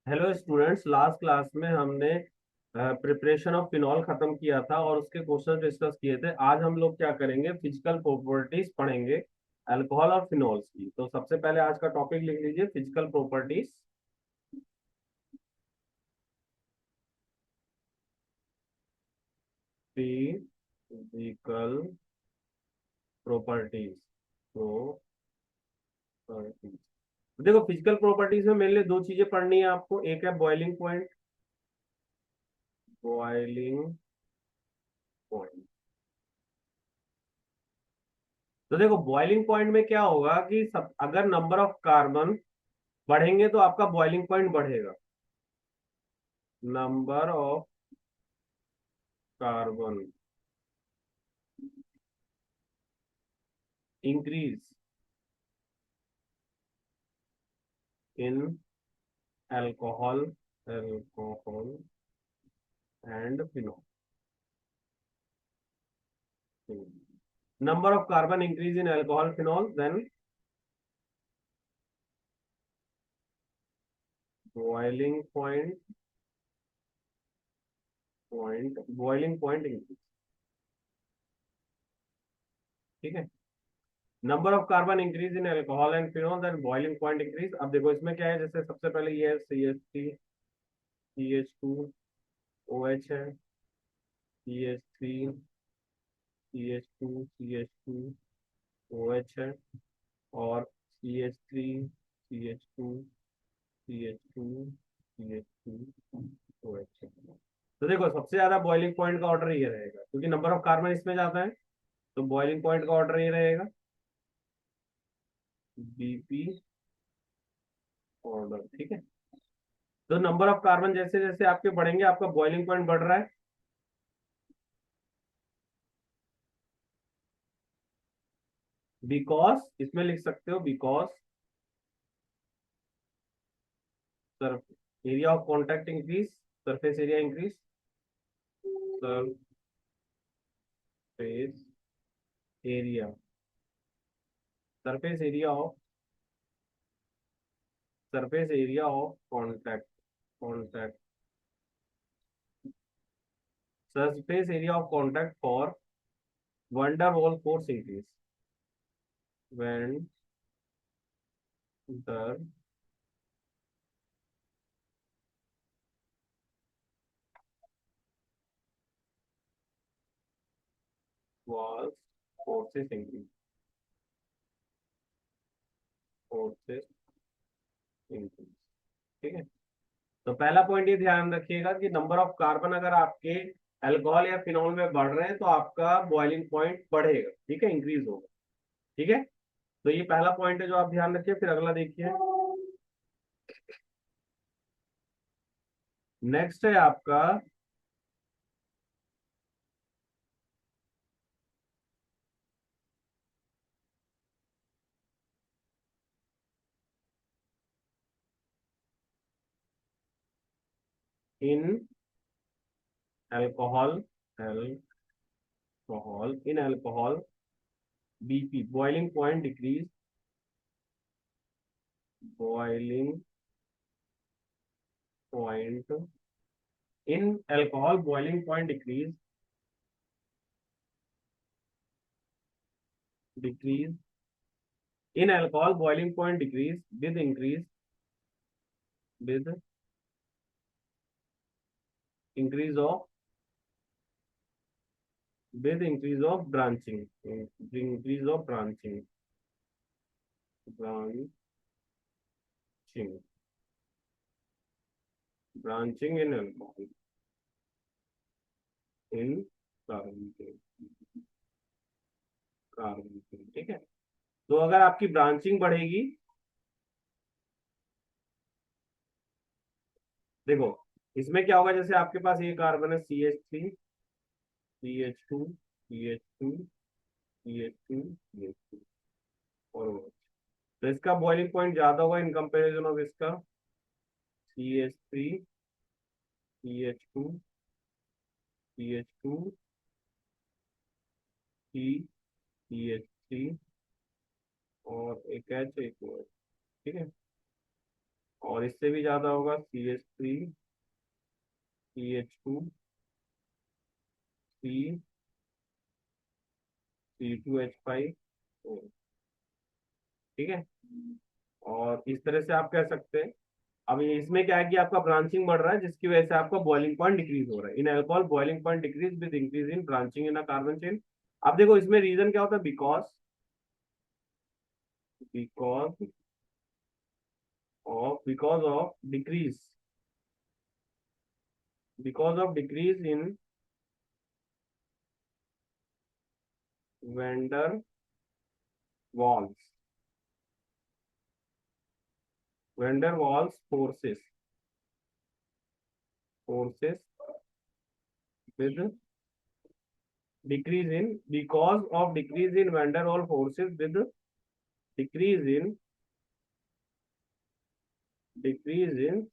Hello students, last class में हमने preparation of phenol खत्म किया था और उसके क्वेश्चन डिस्कस किए थे। आज हम लोग क्या करेंगे, फिजिकल प्रॉपर्टीज पढ़ेंगे अल्कोहल और फिनॉल्स की। तो सबसे पहले आज का टॉपिक लिख लीजिए, physical properties. Physical properties properties देखो, फिजिकल प्रॉपर्टीज में मेनली दो चीजें पढ़नी है आपको। एक है बॉइलिंग पॉइंट। Boiling point. तो देखो, बॉइलिंग पॉइंट में क्या होगा कि अगर नंबर ऑफ कार्बन बढ़ेंगे तो आपका बॉइलिंग पॉइंट बढ़ेगा। Number of carbon increase in alcohol alcohol and phenol. Number of carbon increase in alcohol phenol, then boiling point increase. ठीक है। Number of carbon increase in alcohol and phenol, then boiling point increase. अब देखो इसमें क्या है, जैसे सबसे पहले ये है CH2 OH है, CH3 CH2 और CH3 CH2 तो देखो, सबसे ज्यादा बॉइलिंग पॉइंट का ऑर्डर ये रहेगा क्योंकि नंबर ऑफ कार्बन इसमें ज्यादा है। तो बॉइलिंग पॉइंट का ऑर्डर ये रहेगा, BP ऑर्डर। ठीक है। तो नंबर ऑफ कार्बन जैसे जैसे आपके बढ़ेंगे, आपका बॉइलिंग पॉइंट बढ़ रहा है। बिकॉज इसमें लिख सकते हो, because area of contact increase, surface area increase, surface area surface area of contact contact surface area of contact for wonder wall force increase when the walls forces increase forces increase। ठीक है। तो पहला point ये ध्यान रखिएगा कि number of carbon अगर आपके अल्कोहल या फिनॉल में बढ़ रहे हैं तो आपका बॉइलिंग पॉइंट बढ़ेगा। ठीक है, इंक्रीज होगा। ठीक है। तो ये पहला पॉइंट है जो आप ध्यान रखिए। फिर अगला देखिए, नेक्स्ट है आपका in alcohol alcohol BP boiling point decrease boiling point in alcohol boiling point decrease in alcohol boiling point decrease with increase of branching branching branching in alcohol in carbon. ठीक है। तो अगर आपकी ब्रांचिंग बढ़ेगी, देखो इसमें क्या होगा, जैसे आपके पास ये कार्बन है CH3 CH2 और OH। तो इसका बॉइलिंग पॉइंट ज्यादा होगा इन कंपेरिजन ऑफ इसका CH3 CH2 CH3 और एक H एक OH। ठीक है। और इससे भी ज्यादा होगा, CH3 CH2 C C2H5 O। ठीक है, और इस तरह से आप कह सकते हैं। अब इसमें क्या है कि आपका ब्रांचिंग बढ़ रहा है, जिसकी वजह से आपका बॉइलिंग पॉइंट डिक्रीज हो रहा है। In alcohol boiling point decrease with increase in branching in a carbon chain. अब देखो इसमें रीजन क्या होता है, because because of decrease in van der Waals forces with decrease in van der Waals forces with decrease in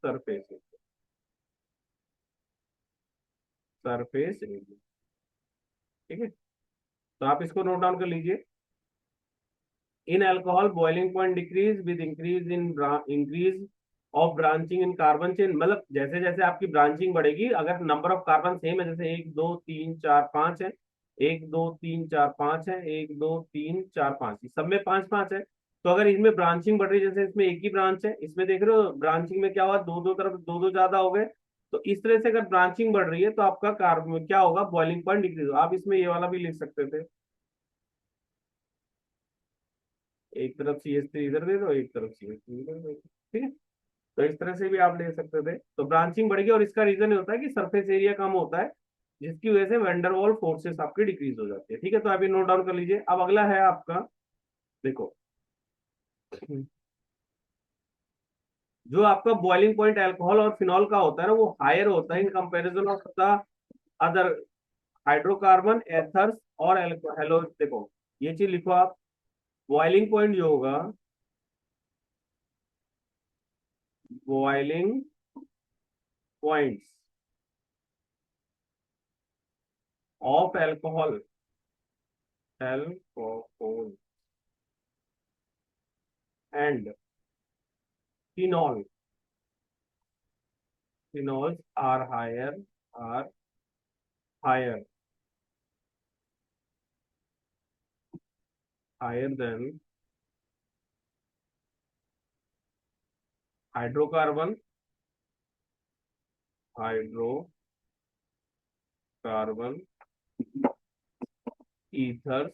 surface area। ठीक है, तो आप इसको नोट डाउन कर लीजिए। In alcohol boiling point decrease with increase of branching in carbon chain. मतलब जैसे जैसे आपकी ब्रांचिंग बढ़ेगी, अगर नंबर ऑफ कार्बन सेम है, जैसे 1 2 3 4 5 है, 1 2 3 4 5 है, 1 2 3 4 5, सब में 5 5 है। तो अगर इसमें ब्रांचिंग बढ़ रही है, जैसे इसमें एक ही ब्रांच है, इसमें देख रहे हो ब्रांचिंग में क्या हुआ, दो दो तरफ दो दो ज्यादा हो गए। तो इस तरह से अगर ब्रांचिंग बढ़ रही है तो आपका कार्बन क्या होगा, बॉइलिंग पॉइंट डिक्रीज होगा। आप इसमें ये वाला भी लिख सकते थे, एक तरफ CH3 इधर दे दो, एक तरफ CH3 इधर दे दो। ठीक है, तो इस तरह से भी आप ले सकते थे। तो ब्रांचिंग बढ़ेगी, और इसका रीजन ये होता है कि सरफेस एरिया कम होता है, जिसकी वजह से वेंडरवॉल फोर्सेस आपकी डिक्रीज हो जाती है। ठीक है, तो आप ये नोट डाउन कर लीजिए। अब अगला है आपका, देखो, जो आपका बॉइलिंग पॉइंट अल्कोहल और फिनॉल का होता है ना, वो हायर होता है in comparison of the other hydrocarbon ethers और हेलो। देखो ये चीज लिखो आप, बॉइलिंग पॉइंट जो होगा, boiling points of alcohol and phenol phenols are higher higher than hydrocarbon hydrocarbon ethers,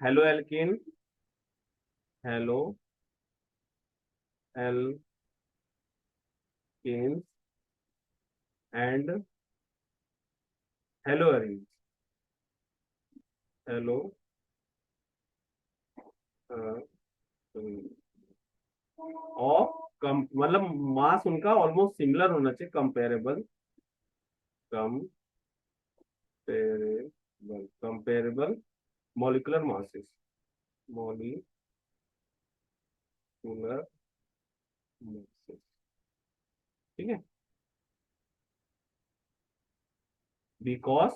haloalkane haloalkanes and haloarenes halo of कम, मतलब मास उनका ऑलमोस्ट सिमिलर होना चाहिए, comparable molecular masses, molecular masses. ठीक है, because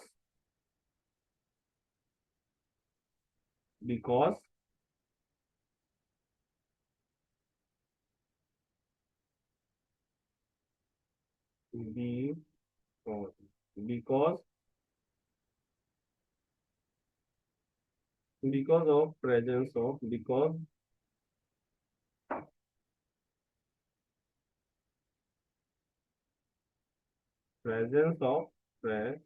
because because because of presence of because presence of presence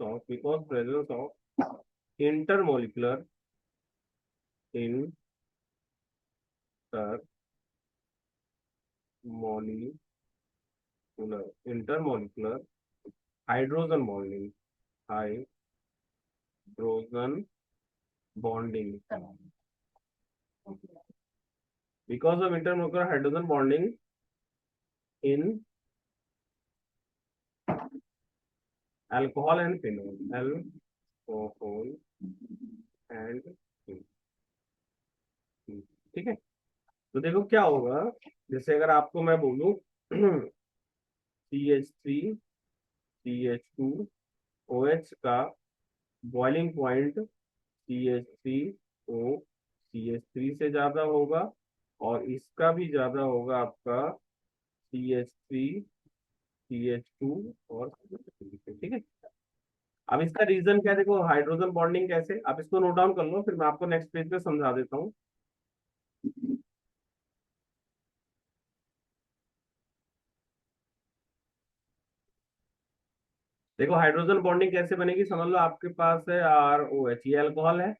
of intermolecular intermolecular hydrogen bonding because of intermolecular hydrogen bonding in alcohol and phenol alcohol and phenol। ठीक है, तो देखो क्या होगा, जैसे अगर आपको मैं बोलूं CH3 CH2 OH का बॉइलिंग पॉइंट CH3O CH3 से ज्यादा होगा, और इसका भी ज्यादा होगा आपका CH3 CH2 और CH3 से, ठीक है। अब इसका रीजन क्या है, देखो हाइड्रोजन बॉन्डिंग कैसे, आप इसको नोट डाउन कर लो, फिर मैं आपको नेक्स्ट पेज पे समझा देता हूँ। देखो हाइड्रोजन बॉन्डिंग कैसे बनेगी, समझ लो आपके पास है ROH, ये अल्कोहल है।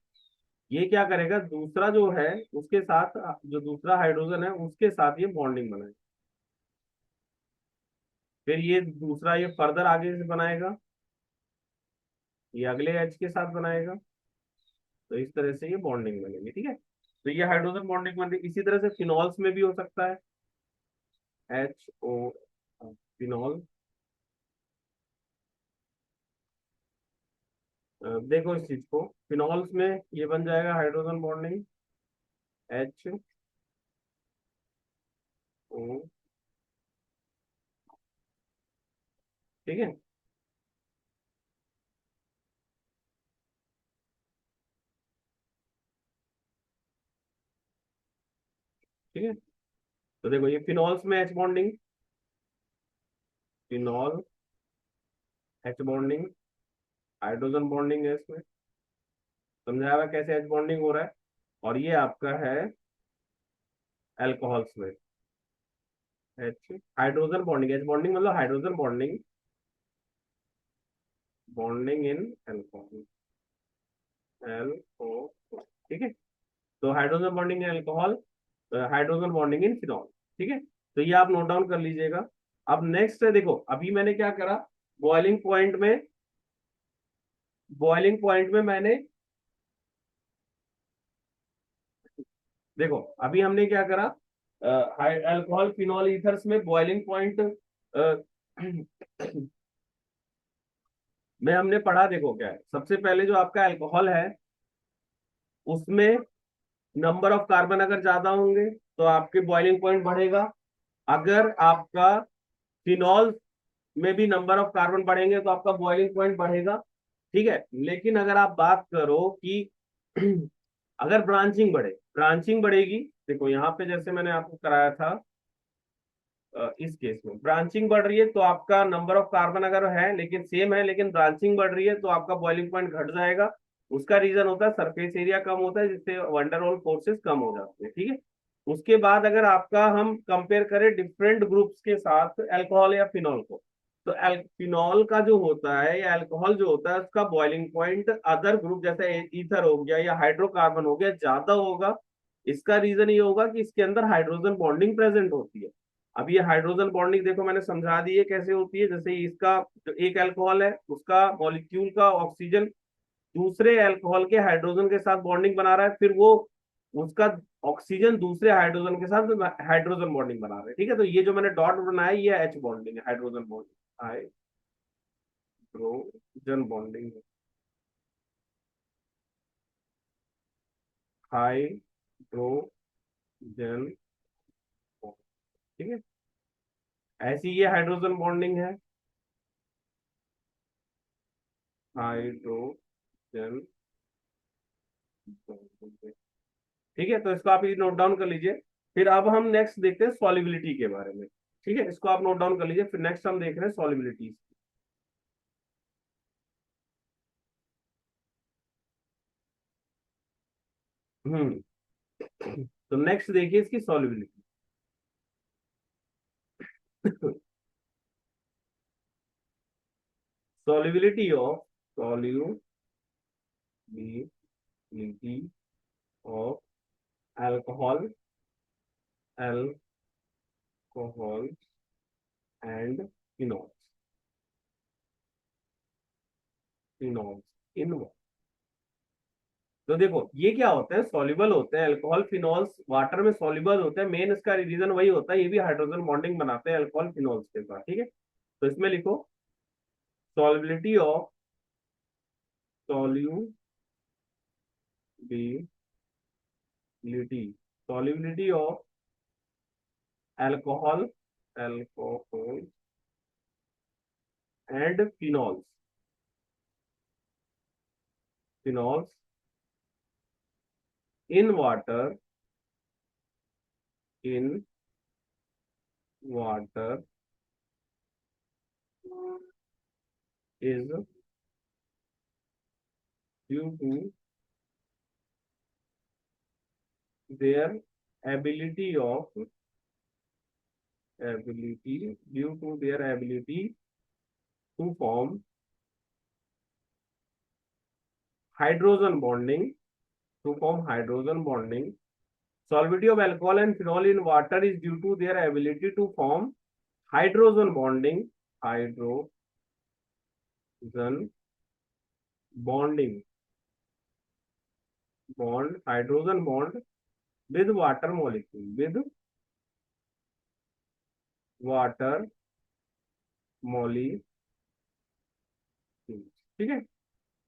ये क्या करेगा, दूसरा जो है उसके साथ, जो दूसरा हाइड्रोजन है उसके साथ ये बॉन्डिंग बनाएगा, फिर ये दूसरा ये फर्दर आगे से बनाएगा, ये अगले H के साथ बनाएगा, तो इस तरह से ये बॉन्डिंग बनेगी, ठीक है। तो ये हाइड्रोजन बॉन्डिंग बन रही, इसी तरह से फिनॉल्स में भी हो सकता है, HO फिनॉल। देखो इस चीज को, फिनॉल्स में ये बन जाएगा हाइड्रोजन बॉन्डिंग HO, ठीक है। ठीक है, तो देखो ये फिनॉल्स में H bonding, phenol H bonding, hydrogen bonding है इसमें, समझाया कैसे H बॉन्डिंग हो रहा है। और ये आपका है अल्कोहल्स में H hydrogen bonding, H bonding मतलब hydrogen bonding, bonding in alcohol, LO, ठीक है। तो hydrogen bonding in alcohol, hydrogen bonding in phenol, ठीक है। तो ये आप नोट डाउन कर लीजिएगा। अब नेक्स्ट है, देखो अभी मैंने क्या करा, बॉइलिंग पॉइंट में, बॉइलिंग पॉइंट में मैंने, देखो अभी हमने क्या करा, अल्कोहल फिनॉल ईथर्स में बॉइलिंग पॉइंट में हमने पढ़ा, देखो क्या है, सबसे पहले जो आपका अल्कोहल है उसमें नंबर ऑफ कार्बन अगर ज्यादा होंगे तो आपके बॉइलिंग पॉइंट बढ़ेगा। अगर आपका फिनॉल में भी नंबर ऑफ कार्बन बढ़ेंगे तो आपका बॉइलिंग पॉइंट बढ़ेगा, ठीक है। लेकिन अगर आप बात करो कि अगर ब्रांचिंग बढ़े, ब्रांचिंग बढ़ेगी, देखो यहाँ पे जैसे मैंने आपको कराया था, इस केस में ब्रांचिंग बढ़ रही है तो आपका नंबर ऑफ कार्बन अगर है लेकिन सेम है, लेकिन ब्रांचिंग बढ़ रही है तो आपका बॉइलिंग पॉइंट घट जाएगा। उसका रीजन होता है सरफेस एरिया कम होता है, जिससे वंडरवॉल फोर्सेस कम हो जाते हैं, ठीक है। उसके बाद अगर आपका हम कंपेयर करें डिफरेंट ग्रुप्स के साथ अल्कोहल या फिनॉल को, तो फिनॉल का जो होता है या अल्कोहल जो होता है उसका बॉइलिंग पॉइंट अदर ग्रुप जैसे ईथर हो गया या हाइड्रोकार्बन हो गया ज्यादा होगा। इसका रीजन ये होगा कि इसके अंदर हाइड्रोजन बॉन्डिंग प्रेजेंट होती है। अब ये हाइड्रोजन बॉन्डिंग देखो मैंने समझा दी है कैसे होती है, जैसे इसका जो एक अल्कोहल है उसका मॉलिक्यूल का ऑक्सीजन दूसरे अल्कोहल के हाइड्रोजन के साथ बॉन्डिंग बना रहा है, फिर वो उसका ऑक्सीजन दूसरे हाइड्रोजन के साथ हाइड्रोजन बॉन्डिंग बना रहे हैं, ठीक है। तो ये जो मैंने डॉट बनाया ये H बॉन्डिंग है, hydrogen bonding, hydrogen bonding, hydrogen, ठीक है। ऐसी ये हाइड्रोजन बॉन्डिंग है, हाइड्रोजन, ठीक है। तो इसको आप ये नोट डाउन कर लीजिए। फिर अब हम नेक्स्ट देखते हैं सॉलिबिलिटी के बारे में, ठीक है। इसको आप नोट डाउन कर लीजिए, फिर नेक्स्ट हम देख रहे हैं सॉलिबिलिटी। हम्म, तो नेक्स्ट देखिए इसकी solubility. Solubility of, solubility of alcohol, alcohol and phenol, phenol in, तो देखो ये क्या होता है, सॉल्युबल होते हैं अल्कोहल फिनॉल्स, वाटर में सॉल्युबल होते हैं, मेन इसका रीजन वही होता है, ये भी हाइड्रोजन बॉन्डिंग बनाते हैं अल्कोहल फिनॉल्स के साथ, ठीक है। तो इसमें लिखो solubility of, solubility, solubility of alcohol, alcohol and phenols, phenols in water, in water is due to their ability of ability due to their ability to form hydrogen bonding, to form hydrogen bonding. Solubility of alcohol and phenol in water is due to their ability to form hydrogen bonding, hydrogen bonding, bond, hydrogen bond with water molecule, with water molecule. ठीक है,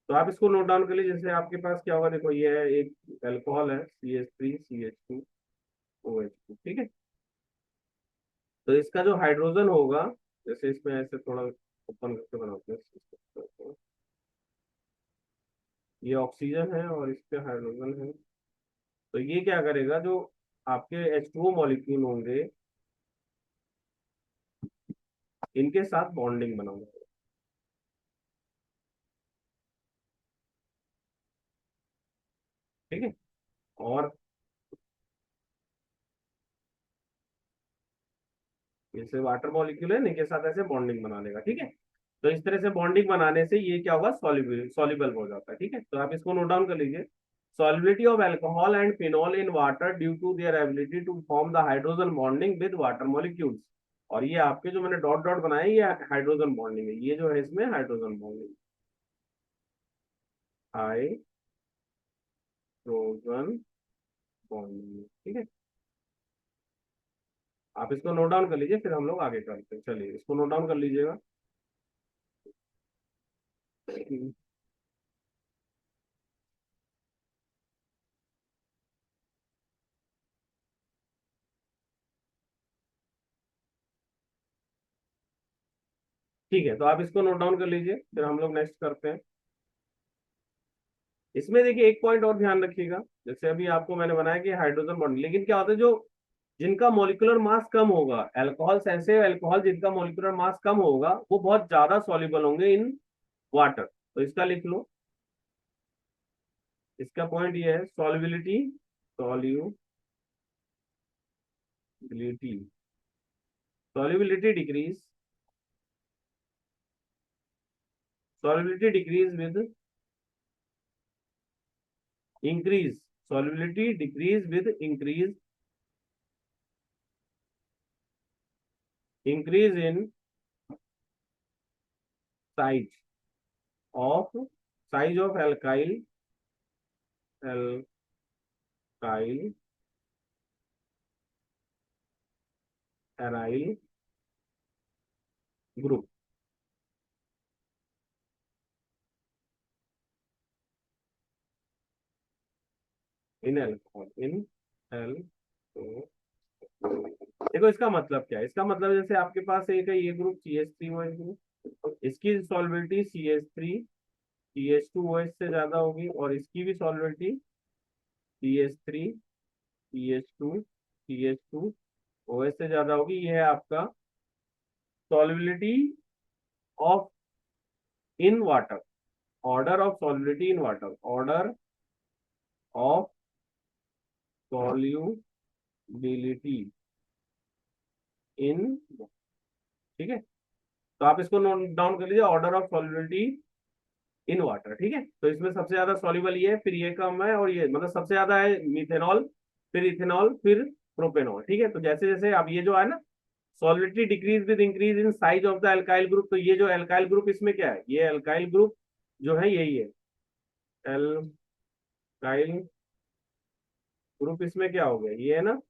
तो आप इसको note down कर लीजिए। जैसे आपके पास क्या होगा, देखो ये है एक अल्कोहल है CH3CH2OH2, ठीक है। तो इसका जो हाइड्रोजन होगा, जैसे इसमें ऐसे थोड़ा ओपन करके बनाते हैं, ये ऑक्सीजन है और इस पे हाइड्रोजन है। तो ये क्या करेगा, जो आपके H2O मॉलिक्यूल होंगे इनके साथ बॉन्डिंग बनाऊंगा, ठीक है। और जैसे वाटर मॉलिक्यूल है इनके साथ ऐसे बॉन्डिंग बना लेगा, ठीक है। तो इस तरह से बॉन्डिंग बनाने से ये क्या होगा, सॉल्युबल हो जाता है, ठीक है। तो आप इसको नोट डाउन कर लीजिए। Solubility of alcohol and phenol in water due to their ability to form the hydrogen bonding with water molecules. और ये आपके जो मैंने डॉट डॉट बनाए ये हाइड्रोजन बॉन्डिंग है, ये जो है इसमें हाइड्रोजन बॉन्डिंग, हाइड्रोजन बॉन्डिंग, ठीक है। आप इसको नोट डाउन कर लीजिए, फिर हम लोग आगे करते हैं। चलिए इसको नोट डाउन कर लीजिएगा। ठीक है, तो आप इसको नोट डाउन कर लीजिए, फिर हम लोग नेक्स्ट करते हैं। इसमें देखिए एक पॉइंट और ध्यान रखिएगा। जैसे अभी आपको मैंने बनाया कि हाइड्रोजन बॉन्ड, लेकिन क्या होता है जो जिनका मोलिकुलर मास कम होगा, अल्कोहल, ऐसे अल्कोहल जिनका मोलिकुलर मास कम होगा वो बहुत ज्यादा सॉल्युबल होंगे इन वाटर। तो इसका लिख लो, इसका पॉइंट ये है solubility, solubility, solubility decrease, solubility decrease with increase, solubility decrease with increase in size of alkyl aryl group in alcohol, in alcohol। देखो इसका मतलब क्या है, इसका मतलब जैसे आपके पास एक है ये ग्रुप CH3OH ग्रुप, इसकी सॉल्युबिलिटी CH3CH2OH से ज्यादा होगी, और इसकी भी सॉल्युबिलिटी CH3CH2OH से ज्यादा होगी। ये है आपका solubility of in water, order of solubility in water, order of solubility in, ठीक है। तो आप इसको नोट डाउन कर लीजिए, order of solubility in water, ठीक है। तो इसमें सबसे ज्यादा सॉल्युबल ये है, फिर ये कम है, और ये मतलब सबसे ज्यादा है मिथेनॉल, फिर इथेनॉल, फिर प्रोपेनॉल, ठीक है। तो जैसे जैसे अब ये जो है ना, solubility decrease with increase in size of the alkyl group, तो ये जो अल्काइल ग्रुप इसमें क्या है, ये अल्काइल ग्रुप जो है यही है, अल्काइल ग्रुप इसमें क्या हो गया, ये है ना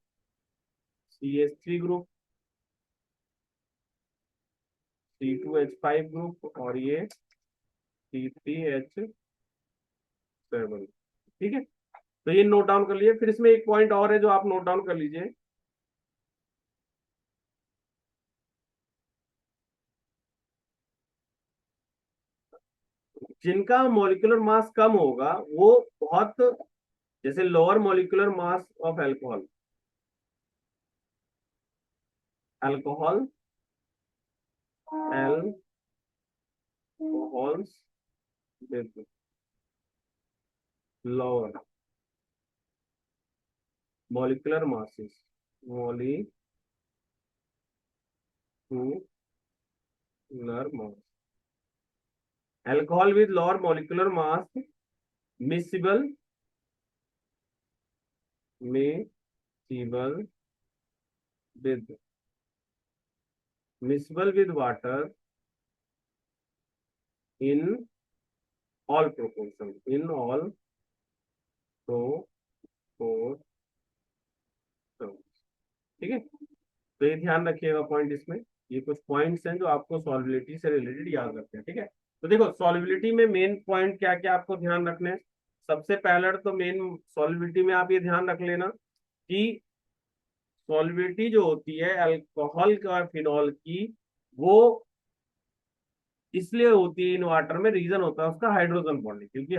CH3 ग्रुप, C2H5 ग्रुप, और ये C3H7, ठीक है। तो ये नोट डाउन कर लीजिए। फिर इसमें एक पॉइंट और है जो आप नोट डाउन कर लीजिए, जिनका मॉलिक्यूलर मास कम होगा वो बहुत, जैसे lower molecular mass of alcohol, alcohol, alcohols with lower molecular masses, molecular mass, alcohol with lower molecular mass miscible, miscible with miscible with water in all proportion, in all proportions। ठीक है, तो ये ध्यान रखिएगा पॉइंट इसमें। ये कुछ points हैं जो आपको सॉल्युबिलिटी से रिलेटेड याद रखते हैं। ठीक है, तो देखो सॉल्युबिलिटी में मेन पॉइंट क्या क्या आपको ध्यान रखने हैं। सबसे पहले तो मेन सॉल्युबिलिटी में आप ये ध्यान रख लेना कि सॉल्युबिलिटी जो होती है अल्कोहल का फिनॉल की, वो इसलिए होती है इन वाटर में, रीजन होता है उसका हाइड्रोजन बॉन्डिंग, क्योंकि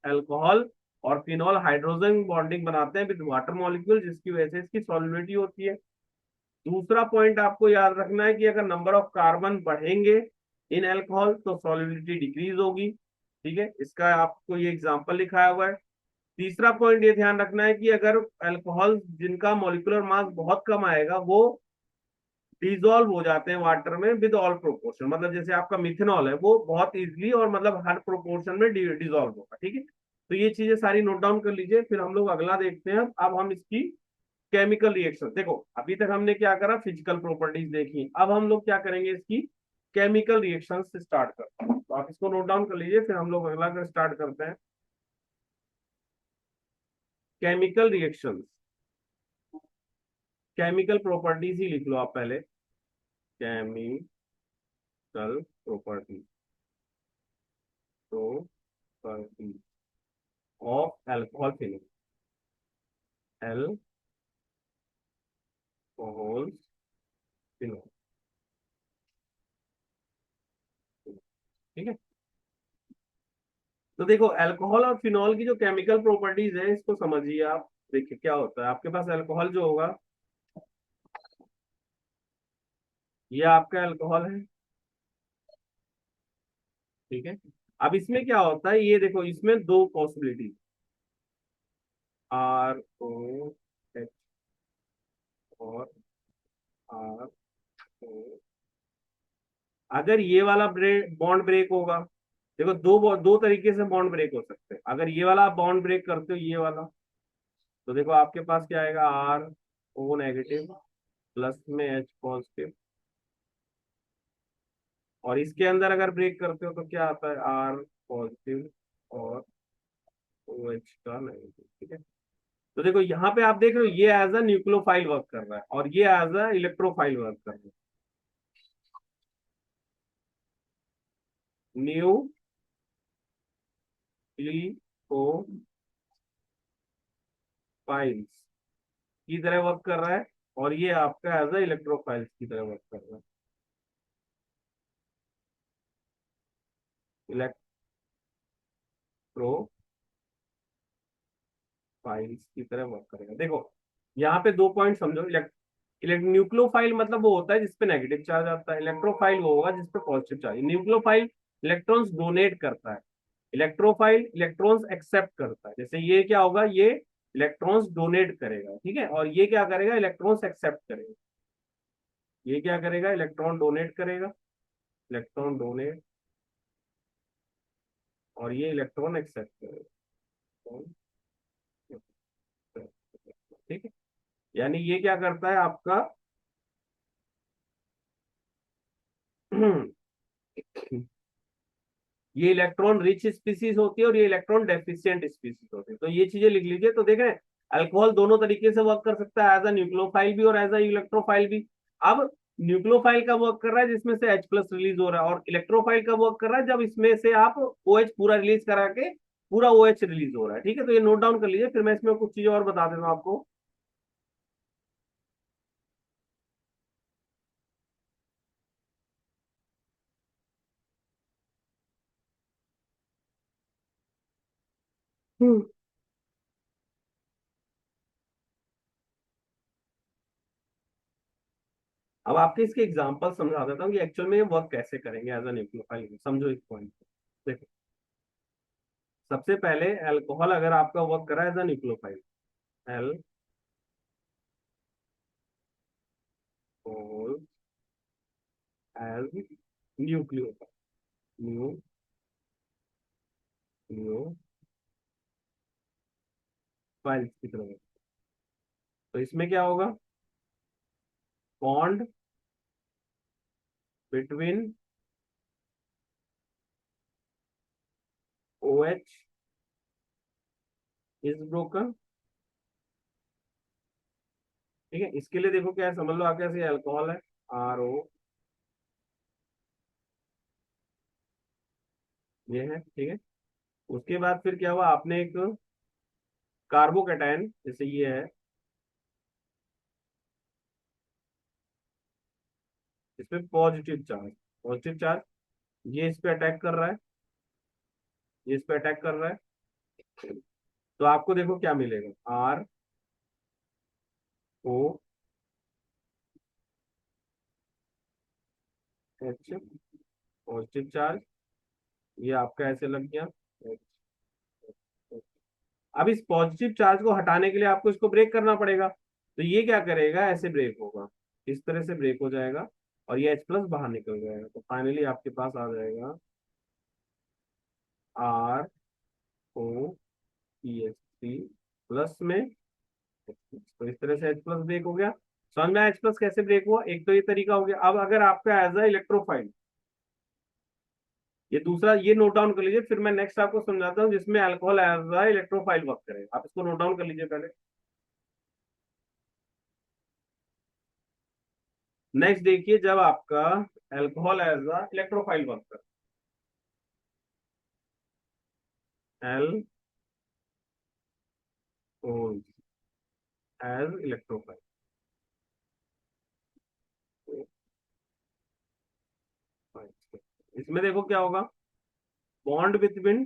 अल्कोहल और फिनॉल हाइड्रोजन बॉन्डिंग बनाते हैं विद वाटर मॉलिक्यूल, जिसकी वजह से इसकी सॉल्युबिलिटी होती है। दूसरा पॉइंट आपको याद रखना है कि अगर नंबर ऑफ कार्बन बढ़ेंगे इन अल्कोहल तो सॉल्युबिलिटी डिक्रीज होगी। ठीक है, इसका आपको ये एग्जांपल लिखाया हुआ है। तीसरा पॉइंट ये ध्यान रखना है कि अगर अल्कोहल जिनका मॉलिक्यूलर मास बहुत कम आएगा वो डिजोल्व हो जाते हैं वाटर में विद ऑल प्रोपोर्शन, मतलब जैसे आपका मिथेनॉल है वो बहुत इजीली और मतलब हर प्रोपोर्शन में डिजोल्व होगा। ठीक है, तो ये चीजें सारी नोट डाउन कर लीजिए, फिर हम लोग अगला देखते हैं। अब हम इसकी केमिकल रिएक्शन, देखो अभी तक हमने क्या करा, फिजिकल प्रॉपर्टीज देखी, अब हम लोग क्या करेंगे, इसकी केमिकल रिएक्शन से स्टार्ट करते हैं। तो आप इसको नोट डाउन कर लीजिए, फिर हम लोग अगला कर स्टार्ट करते हैं। केमिकल रिएक्शन, केमिकल प्रॉपर्टीज ही लिख लो आप पहले, chemical property, property of alcohol phenol, alcohol phenol. ठीक है, तो देखो अल्कोहल और फिनॉल की जो केमिकल प्रॉपर्टीज है इसको समझिए आप। देखिए क्या होता है, आपके पास अल्कोहल जो होगा, ये आपका अल्कोहल है। ठीक है, अब इसमें क्या होता है, ये देखो इसमें दो पॉसिबिलिटी, ROH और RO। अगर ये वाला बॉन्ड ब्रेक होगा, देखो दो तरीके से बॉन्ड ब्रेक हो सकते हैं। अगर ये वाला आप बॉन्ड ब्रेक करते हो, ये वाला, तो देखो आपके पास क्या आएगा, RO नेगेटिव प्लस में H पॉजिटिव, और इसके अंदर अगर ब्रेक करते हो तो क्या आता है, R पॉजिटिव और OH का नेगेटिव। ठीक है, तो देखो यहाँ पे आप देख रहे हो ये एज अ न्यूक्लियोफाइल वर्क कर रहा है और ये एज अ इलेक्ट्रोफाइल वर्क कर रहा है। न्यूक्लियोफाइल्स की तरह वर्क कर रहा है और ये आपका एज अ इलेक्ट्रोफाइल्स की तरह वर्क कर रहा है, इलेक्ट्रोफाइल्स की तरह वर्क करेगा। देखो यहाँ पे दो पॉइंट समझो, न्यूक्लियोफाइल मतलब वो होता है जिसपे नेगेटिव चार्ज आता है, इलेक्ट्रोफाइल वो होगा जिसपे positive charge. Nucleophile electrons donate करता है, इलेक्ट्रोफाइल इलेक्ट्रॉन्स एक्सेप्ट करता है। जैसे ये क्या होगा, ये इलेक्ट्रॉन्स डोनेट करेगा, ठीक है, और ये क्या करेगा, इलेक्ट्रॉन्स एक्सेप्ट करेगा। ये क्या करेगा, इलेक्ट्रॉन डोनेट करेगा, इलेक्ट्रॉन डोनेट, और ये इलेक्ट्रॉन एक्सेप्ट करेगा। ठीक है, यानी ये क्या करता है आपका ये इलेक्ट्रॉन रिच स्पीसीज होती है और ये इलेक्ट्रॉन डेफिशिएंट स्पीसीज होती है। तो ये चीजें लिख लीजिए। तो देख रहे हैं अल्कोहल दोनों तरीके से वर्क कर सकता है, एज अ न्यूक्लियोफाइल भी और एज अ इलेक्ट्रोफाइल भी। अब न्यूक्लियोफाइल का वर्क कर रहा है जिसमें से H प्लस रिलीज हो रहा है, और इलेक्ट्रोफाइल का वर्क कर रहा है जब इसमें से आप OH पूरा रिलीज करा के पूरा OH रिलीज हो रहा है। ठीक है, तो ये नोट डाउन कर लीजिए, फिर मैं इसमें कुछ चीजें और बता देता हूँ आपको। अब आपके इसके एग्जांपल समझा देता हूँ कि एक्चुअल में ये वर्क कैसे करेंगे एज ए न्यूक्लियोफाइल। समझो इस पॉइंट को। देखो, सबसे पहले अल्कोहल अगर आपका वर्क करा as a nucleophile, alcohol as nucleophile, nucleophile की तरह, तो इसमें क्या होगा, bond between OH is broken. ठीक है, इसके लिए देखो क्या है, समझ लो आप कैसे, अल्कोहल है, RO, ये है, ठीक है। उसके बाद फिर क्या हुआ, आपने एक कार्बोकैटायन, जैसे ये है, इसमें पॉजिटिव चार्ज, ये इस पे अटैक कर रहा है, ये इस पे अटैक कर रहा है, तो आपको देखो क्या मिलेगा, ROH, पॉजिटिव चार्ज, ये आपका ऐसे लग गया। अब इस पॉजिटिव चार्ज को हटाने के लिए आपको इसको ब्रेक करना पड़ेगा, तो ये क्या करेगा, ऐसे ब्रेक होगा, इस तरह से ब्रेक हो जाएगा, और ये H+ बाहर निकल जाएगा, तो फाइनली आपके पास आ जाएगा RO3 प्लस में H+। तो इस तरह से H+ ब्रेक हो गया। समझ में H+ कैसे ब्रेक हुआ, एक तो ये तरीका हो गया। अब अगर आपका एज अ इलेक्ट्रोफाइल, ये दूसरा, ये नोट डाउन कर लीजिए, फिर मैं नेक्स्ट आपको समझाता हूँ जिसमें alcohol as a electrophile work करेगा। आप इसको नोट डाउन कर लीजिए पहले। नेक्स्ट देखिए, जब आपका alcohol as a electrophile work कर, एल्कोहल एज इलेक्ट्रोफाइल, इसमें देखो क्या होगा, bond between,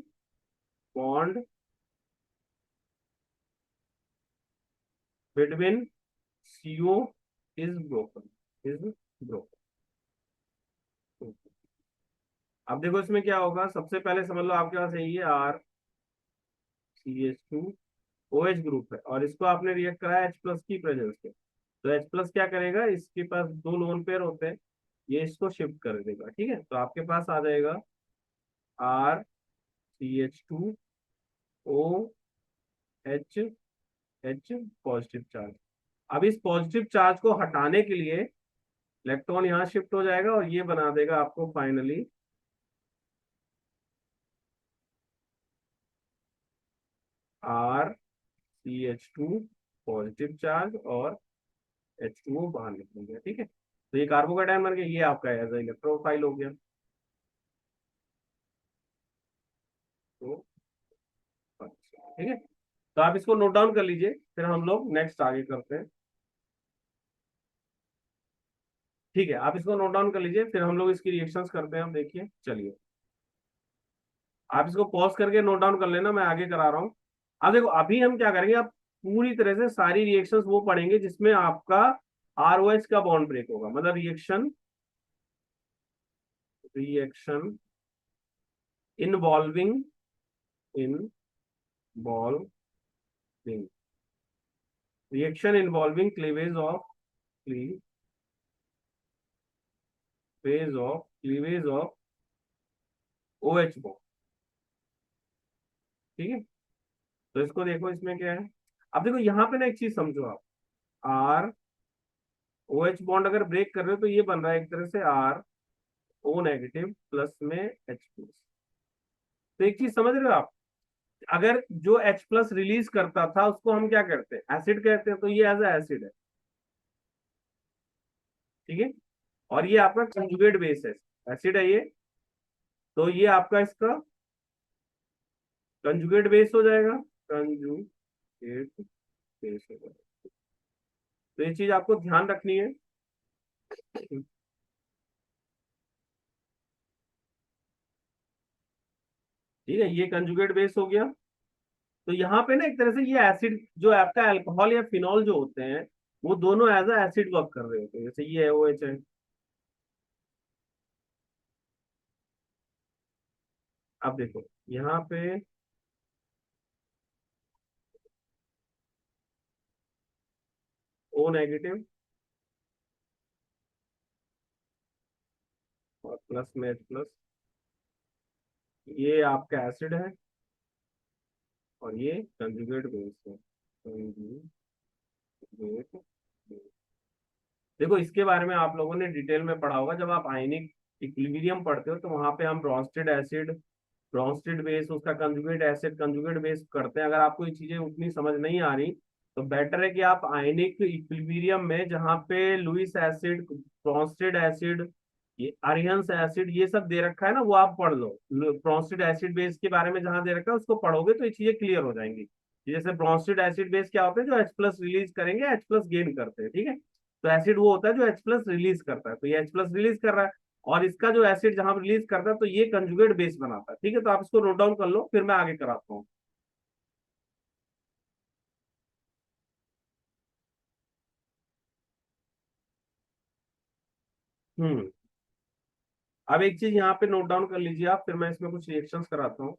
bond between CO is broken, is broken. अब देखो इसमें क्या होगा, सबसे पहले समझ लो आपके पास यही है, RCH2OH ग्रुप है, और इसको आपने रिएक्ट कराया H+ की प्रेजेंस पे, तो H+ क्या करेगा, इसके पास दो लोन पेयर होते हैं, ये इसको शिफ्ट कर देगा। ठीक है, तो आपके पास आ जाएगा RCH2OH, पॉजिटिव चार्ज। अब इस पॉजिटिव चार्ज को हटाने के लिए इलेक्ट्रॉन यहाँ शिफ्ट हो जाएगा, और ये बना देगा आपको फाइनली RCH2, पॉजिटिव चार्ज, और H2O बाहर निकल गया। ठीक है, तो ये कार्बोकैटायन बन गया, ये आपका एज इलेक्ट्रोफाइल हो गया। तो अच्छा, ठीक है, तो आप इसको नोट डाउन कर लीजिए, फिर हम लोग नेक्स्ट आगे करते हैं। ठीक है, आप इसको नोट डाउन कर लीजिए, फिर हम लोग इसकी रिएक्शंस करते हैं। हम देखिए, चलिए आप इसको पॉज करके नोट डाउन कर लेना, मैं आगे करा रहा हूँ। अब देखो, अभी हम क्या करेंगे, आप पूरी तरह से सारी रिएक्शंस वो पढ़ेंगे जिसमें आपका ROH का बॉन्ड ब्रेक होगा, मतलब reaction, reaction involving, involving reaction involving cleavage of OH bond. ठीक है, तो इसको देखो, इसमें क्या है। अब देखो यहाँ पे ना एक चीज समझो आप, ROH बॉन्ड अगर ब्रेक कर रहे हो तो ये बन रहा है एक तरह से RO- प्लस में H+। तो एक चीज समझ रहे हो आप, अगर जो H+ रिलीज करता था उसको हम क्या करते हैं, एसिड कहते हैं, तो ये एज एसिड है। ठीक है, और ये आपका कंजुगेट बेस है, एसिड है ये, तो ये आपका इसका कंजुगेट बेस हो जाएगा, कंजुगेट बेस हो जाएगा। तो ये चीज आपको ध्यान रखनी है। ठीक है, ये कंजुगेट बेस हो गया। तो यहाँ पे ना एक तरह से ये एसिड जो आपका अल्कोहल या फिनॉल जो होते हैं, वो दोनों एज अ एसिड वर्क कर रहे होते हैं, जैसे ये OH है। अब देखो यहाँ पे O नेगेटिव और प्लस में H+, ये आपका एसिड है और ये कंजुगेट बेस है, कंजुगेट बेस। देखो इसके बारे में आप लोगों ने डिटेल में पढ़ा होगा, जब आप आयनिक इक्विलिब्रियम पढ़ते हो तो वहां पे हम ब्रॉन्स्टेड एसिड, ब्रॉन्स्टेड बेस, उसका कंजुगेट एसिड, कंजुगेट बेस करते हैं। अगर आपको ये चीजें उतनी समझ नहीं आ रही तो बेटर है कि आप आयनिक इक्विलिब्रियम में जहाँ पे लुईस एसिड, ब्रॉन्स्टेड एसिड, ये अरिहंस एसिड, ये सब दे रखा है ना, वो आप पढ़ लो। ब्रॉन्स्टेड एसिड बेस के बारे में जहाँ दे रखा है उसको पढ़ोगे तो ये चीजें क्लियर हो जाएंगी। जैसे ब्रॉन्स्टेड एसिड बेस क्या होते हैं, जो H+ रिलीज करेंगे, H+ गेन करते हैं, ठीक है। तो एसिड वो होता है जो H+ रिलीज करता है, तो ये H+ रिलीज कर रहा है, और इसका जो एसिड जहां रिलीज करता है तो ये कंजुगेट बेस बनाता है, ठीक है। तो आप इसको नोट डाउन कर लो, फिर मैं आगे कराता हूँ। हम्म। अब एक चीज यहाँ पे नोट डाउन कर लीजिए आप, फिर मैं इसमें कुछ रिएक्शंस कराता हूँ।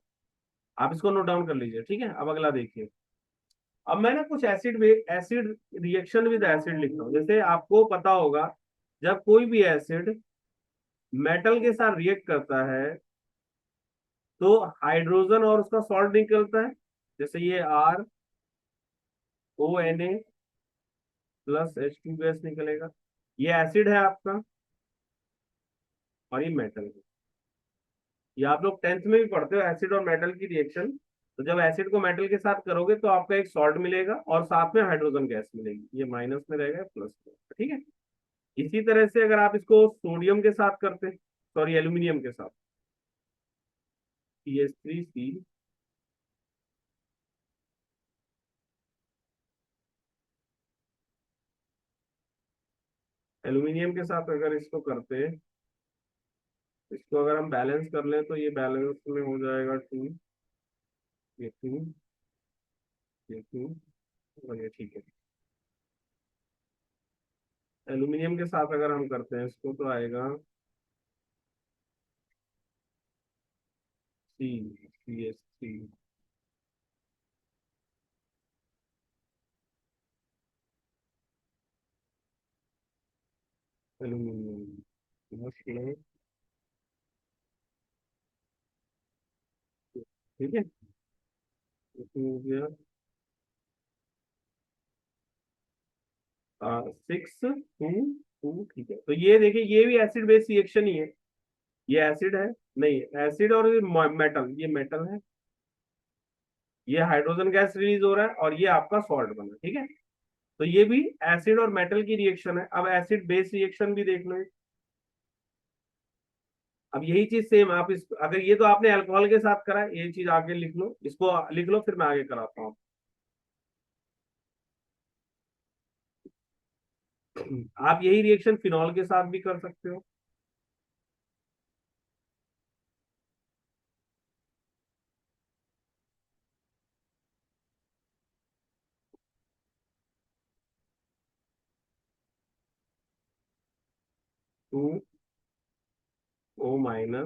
आप इसको नोट डाउन कर लीजिए, ठीक है। अब अगला देखिए। अब मैं ना कुछ एसिड रिएक्शन विद एसिड लिख रहा हूँ। जैसे आपको पता होगा, जब कोई भी एसिड मेटल के साथ रिएक्ट करता है तो हाइड्रोजन और उसका सॉल्ट निकलता है। जैसे ये RONA+H2 गैस निकलेगा। ये एसिड है आपका और ये मेटल है। ये आप लोग 10th में भी पढ़ते हो, एसिड और मेटल की रिएक्शन। तो जब एसिड को मेटल के साथ करोगे तो आपका एक सॉल्ट मिलेगा और साथ में हाइड्रोजन गैस मिलेगी, ये माइनस में रहेगा, प्लस में, ठीक है। इसी तरह से अगर आप इसको सोडियम के साथ करते, सॉरी एल्यूमिनियम के साथ, CH3C, एल्यूमिनियम के साथ अगर इसको करते, इसको अगर हम बैलेंस कर लें तो ये बैलेंस में हो जाएगा 2, ये 2, ये 2 और ये, ठीक है। एल्यूमिनियम के साथ अगर हम करते हैं इसको तो आएगा CH3, एल्यूमिनियम, ठीक है। इसमें हो गया 6 2 2, ठीक है। तो ये देखिए, ये भी एसिड बेस रिएक्शन ही है। ये एसिड है, नहीं, एसिड और मेटल, ये मेटल है, ये हाइड्रोजन गैस रिलीज हो रहा है और ये आपका सॉल्ट बना, ठीक है। तो ये भी एसिड और मेटल की रिएक्शन है। अब एसिड बेस रिएक्शन भी देख लो। अब यही चीज सेम आप इस, अगर ये तो आपने अल्कोहल के साथ करा है, ये चीज आगे लिख लो, इसको लिख लो, फिर मैं आगे कराता हूँ। आप यही रिएक्शन फिनॉल के साथ भी कर सकते हो। 2O- Na+,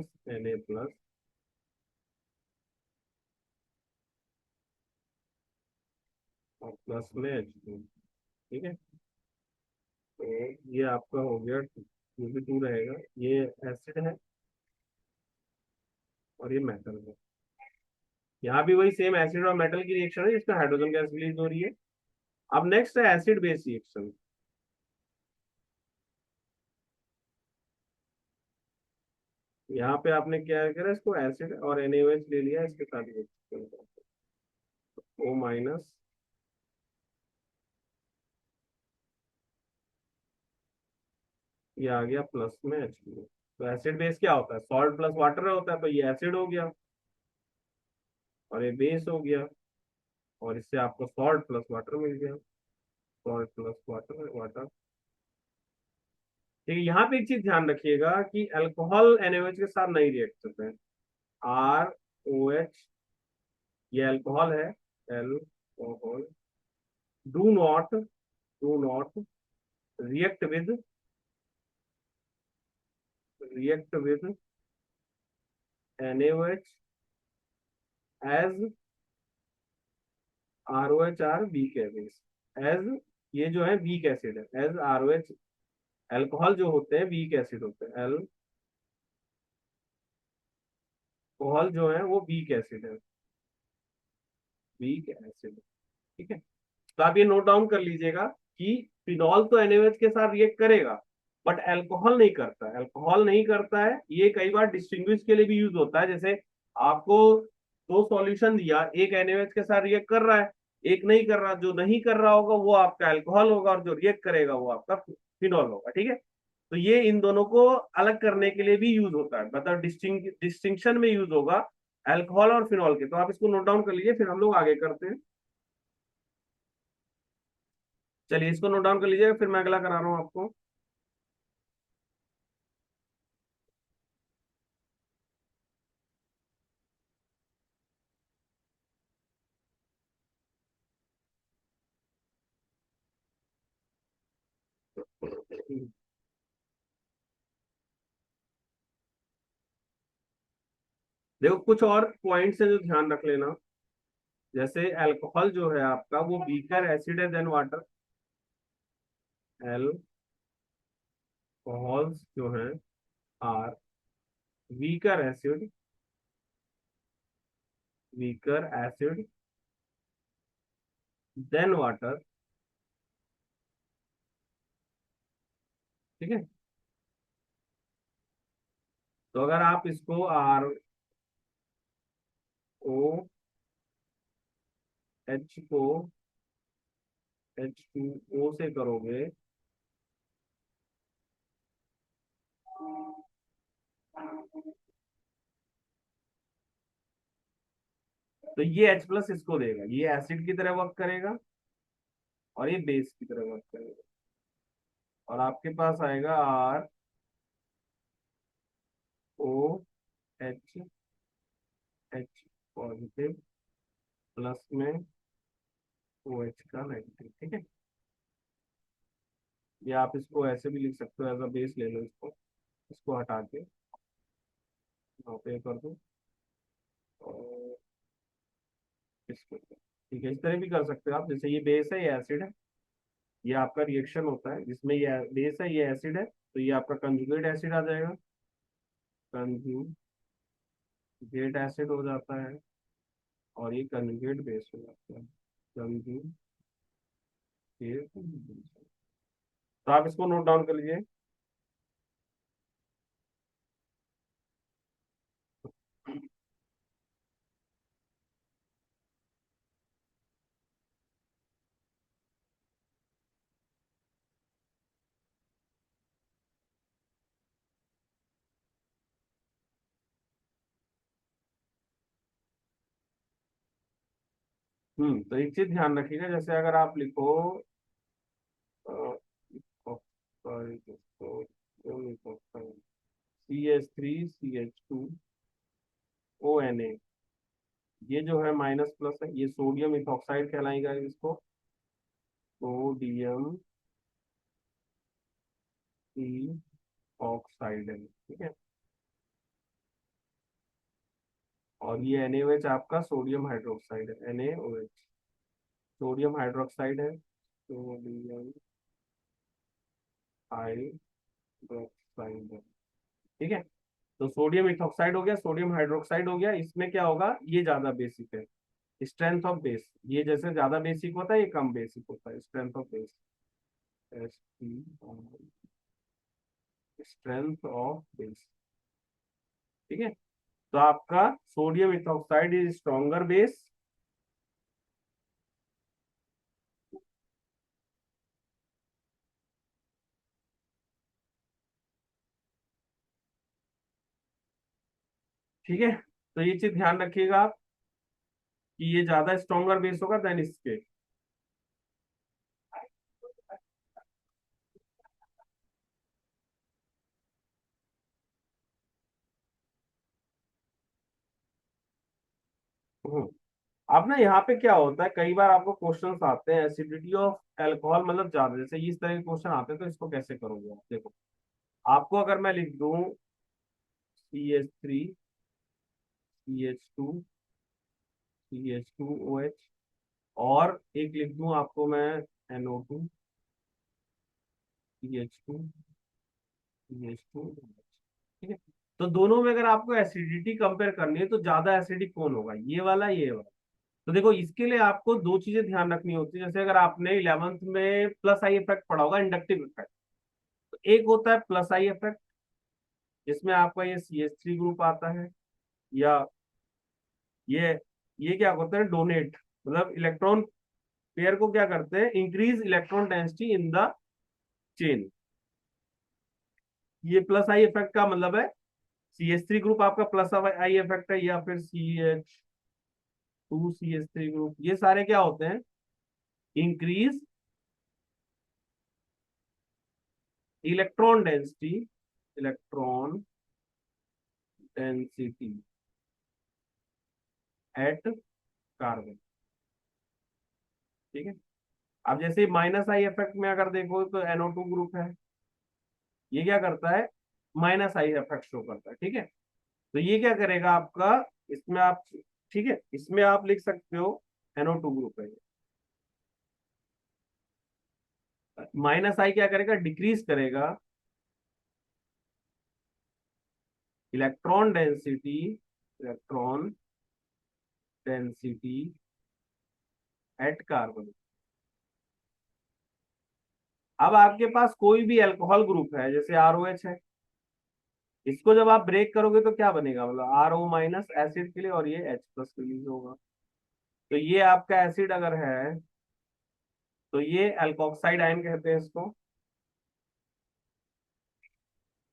और प्लस में H2, ठीक है। तो ये आपका हो गया, ये भी 2 रहेगा, ये एसिड है और ये मेटल है। यहाँ भी वही सेम एसिड और मेटल की रिएक्शन है जिसमें हाइड्रोजन गैस रिलीज हो रही है। अब नेक्स्ट है एसिड बेस रिएक्शन। यहाँ पे आपने क्या करा, इसको एसिड और NaOH ले लिया, इसके साथ O-, ये आ गया प्लस में H2। तो एसिड बेस क्या होता है, सॉल्ट प्लस वाटर होता है, तो ये एसिड हो गया और ये बेस हो गया, और इससे आपको सॉल्ट प्लस वाटर मिल गया, सॉल्ट प्लस वाटर, वाटर, ठीक है। यहाँ पे एक चीज ध्यान रखिएगा कि अल्कोहल NaOH के साथ नहीं रिएक्ट करते हैं। ROH, ये अल्कोहल है, alcohol, do not do not react with NaOH as ROH are weak acid as, ये जो है वीक एसिड है, एज ROH, अल्कोहल जो होते हैं वीक एसिड होते हैं, अल्कोहल जो है वो वीक एसिड है, वीक एसिड। ठीक है, तो आप ये नोट डाउन कर लीजिएगा कि फिनॉल तो NaOH के साथ रिएक्ट करेगा, बट अल्कोहल नहीं करता है, अल्कोहल नहीं करता है। ये कई बार डिस्टिंग्विश के लिए भी यूज होता है, जैसे आपको दो सॉल्यूशन दिया, एक NaOH के साथ रिएक्ट कर रहा है, एक नहीं कर रहा, जो नहीं कर रहा होगा वो आपका अल्कोहल होगा और जो रिएक्ट करेगा वो आपका फिनॉल होगा। ठीक है, तो ये इन दोनों को अलग करने के लिए भी यूज होता है, मतलब डिस्टिंक्शन में यूज होगा अल्कोहल और फिनॉल के। तो आप इसको नोट डाउन कर लीजिए, फिर हम लोग आगे करते हैं। चलिए इसको नोट डाउन कर लीजिएगा, फिर मैं अगला करा रहा हूँ आपको। देखो कुछ और पॉइंट्स है जो ध्यान रख लेना, जैसे अल्कोहल जो है आपका वो वीकर एसिड है देन वाटर। अल्कोहल्स जो है are weaker acid, weaker acid than water. ठीक है, तो अगर आप इसको ROH को H2O से करोगे, तो ये H+ इसको देगा, ये एसिड की तरह वर्क करेगा और ये बेस की तरह वर्क करेगा, और आपके पास आएगा ROH पॉजिटिव प्लस में OH का नेगेटिव। ठीक है, या आप इसको ऐसे भी लिख सकते हो, एज अ बेस ले लो इसको, इसको हटा के यहाँ पे कर दो और इसको, ठीक है, इस तरह भी कर सकते हो आप। जैसे ये बेस है, ये एसिड है, ये आपका रिएक्शन होता है जिसमें ये बेस है, ये एसिड है, तो ये आपका कंजुगेट एसिड आ जाएगा, कंजुगेट एसिड हो जाता है, और ये कंजुगेट बेस हो जाता है, कंजुगेट। तो आप इसको नोट डाउन कर लीजिए। तो एक चीज ध्यान रखिएगा, जैसे अगर आप लिखो CH3CH2ONA, ये जो है माइनस प्लस है, ये सोडियम इथॉक्साइड कहलाएगा इसको, सोडियम ई ऑक्साइड है। ठीक है, और ये NaOH आपका सोडियम हाइड्रोक्साइड है, NaOH सोडियम हाइड्रोक्साइड है, सोडियम हाइड्रोक्साइड है। ठीक है, तो सोडियम इथॉक्साइड हो गया, सोडियम हाइड्रोक्साइड हो गया, इसमें क्या होगा, ये ज्यादा बेसिक है, स्ट्रेंथ ऑफ बेस, ये जैसे ज्यादा बेसिक होता है, ये कम बेसिक होता है, strength of base, strength of base. ठीक है, तो आपका sodium ethoxide is stronger base, ठीक है, तो ये चीज ध्यान रखिएगा आप कि ये ज्यादा स्ट्रॉन्गर बेस होगा देन इसके। हम्म, अब ना यहाँ पे क्या होता है, कई बार आपको क्वेश्चंस आते हैं एसिडिटी ऑफ अल्कोहल मतलब ज्यादा, जैसे इस तरह के क्वेश्चन आते हैं, तो इसको कैसे करोगे आप, देखो आपको अगर मैं लिख दूं CH3 CH2 CH2OH, और एक लिख दूं आपको मैं NO2 CH2 CH2, ठीक है। तो दोनों में अगर आपको एसिडिटी कंपेयर करनी है तो ज्यादा एसिडिक कौन होगा, ये वाला। तो देखो इसके लिए आपको दो चीजें ध्यान रखनी होती है, जैसे अगर आपने 11th में प्लस आई इफेक्ट पढ़ा होगा, इंडक्टिव इफेक्ट। तो एक होता है प्लस आई इफेक्ट, जिसमें आपका ये CH3 ग्रुप आता है, या ये ये क्या होता है, डोनेट, मतलब इलेक्ट्रॉन पेयर को क्या करते हैं, increase electron density in the chain. ये प्लस आई इफेक्ट का मतलब है, CH3 ग्रुप आपका प्लस आई इफेक्ट है, या फिर CH2 CH3 ग्रुप, ये सारे क्या होते हैं, increase electron density, electron density at carbon, ठीक है। अब जैसे माइनस आई इफेक्ट में अगर देखो तो NO2 ग्रुप है, ये क्या करता है, माइनस आई इफेक्ट शो करता है, ठीक है। तो ये क्या करेगा आपका, इसमें आप, ठीक है, इसमें आप लिख सकते हो NO2 ग्रुप है। माइनस आई क्या करेगा, डिक्रीज करेगा electron density, electron density at carbon. अब आपके पास कोई भी अल्कोहल ग्रुप है, जैसे ROH है, इसको जब आप ब्रेक करोगे तो क्या बनेगा, मतलब RO माइनस एसिड के लिए, और ये H+ रिलीज होगा। तो ये आपका एसिड अगर है, तो ये एल्कोक्साइड आयन कहते हैं इसको,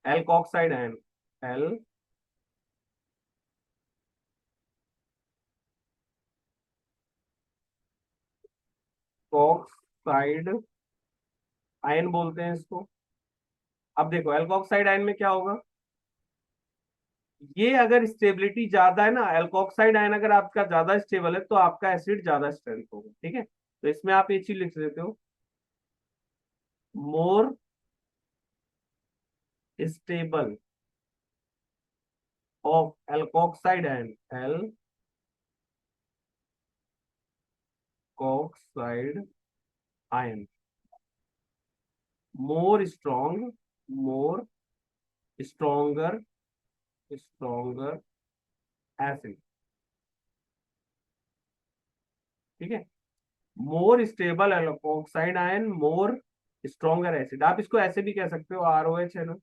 एल्कोक्साइड आयन, एल्कोक्साइड आयन बोलते हैं इसको। अब देखो एल्कोक्साइड आयन में क्या होगा, ये अगर स्टेबिलिटी ज्यादा है ना, एल्कोक्साइड आयन अगर आपका ज्यादा स्टेबल है तो आपका एसिड ज्यादा स्ट्रेंथ होगा, ठीक है। तो इसमें आप ये चीज लिख देते हो, more stable of alkoxide ion, alkoxide ion, more strong, more stronger, stronger acid, ठीक है। More stable alkoxide ion, more stronger acid, आप इसको ऐसे भी कह सकते हो, ROH है ना,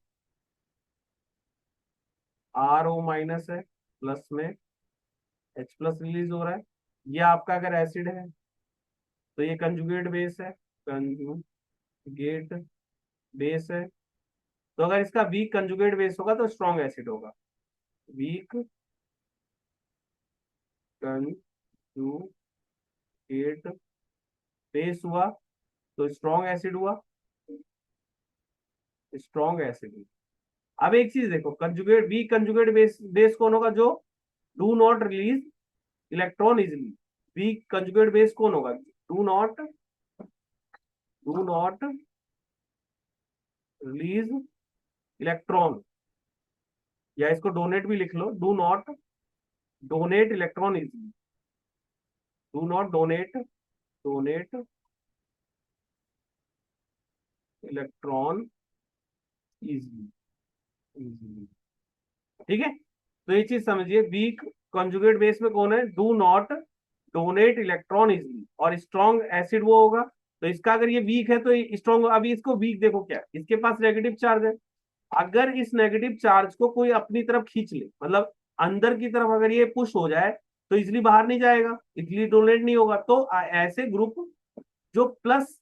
RO माइनस है, प्लस में H+ रिलीज हो रहा है। ये आपका अगर एसिड है तो ये कंजुगेट बेस है, कंजुगेट बेस है। तो अगर इसका वीक कंजुगेट बेस होगा तो स्ट्रॉन्ग एसिड होगा, वीक कंजुगेट बेस हुआ तो स्ट्रॉन्ग एसिड हुआ, स्ट्रॉन्ग एसिड। अब एक चीज देखो, conjugate weak conjugate base base कौन होगा, जो do not release electron easily. Weak conjugate base कौन होगा, डू नॉट रिलीज इलेक्ट्रॉन, या इसको डोनेट भी लिख लो, do not donate electron easily, do not donate electron easily, easily, ठीक है। तो ये चीज समझिए, वीक कंजुगेट बेस में कौन है, do not donate electron easily, और स्ट्रॉन्ग एसिड वो होगा। तो इसका अगर ये वीक है तो स्ट्रॉन्ग, अभी इसको वीक देखो, क्या इसके पास नेगेटिव चार्ज है, अगर इस नेगेटिव चार्ज को कोई अपनी तरफ खींच ले, मतलब अंदर की तरफ अगर ये पुश हो जाए, तो इजिली बाहर नहीं जाएगा, इजिली डोनेट नहीं होगा। तो ऐसे ग्रुप जो प्लस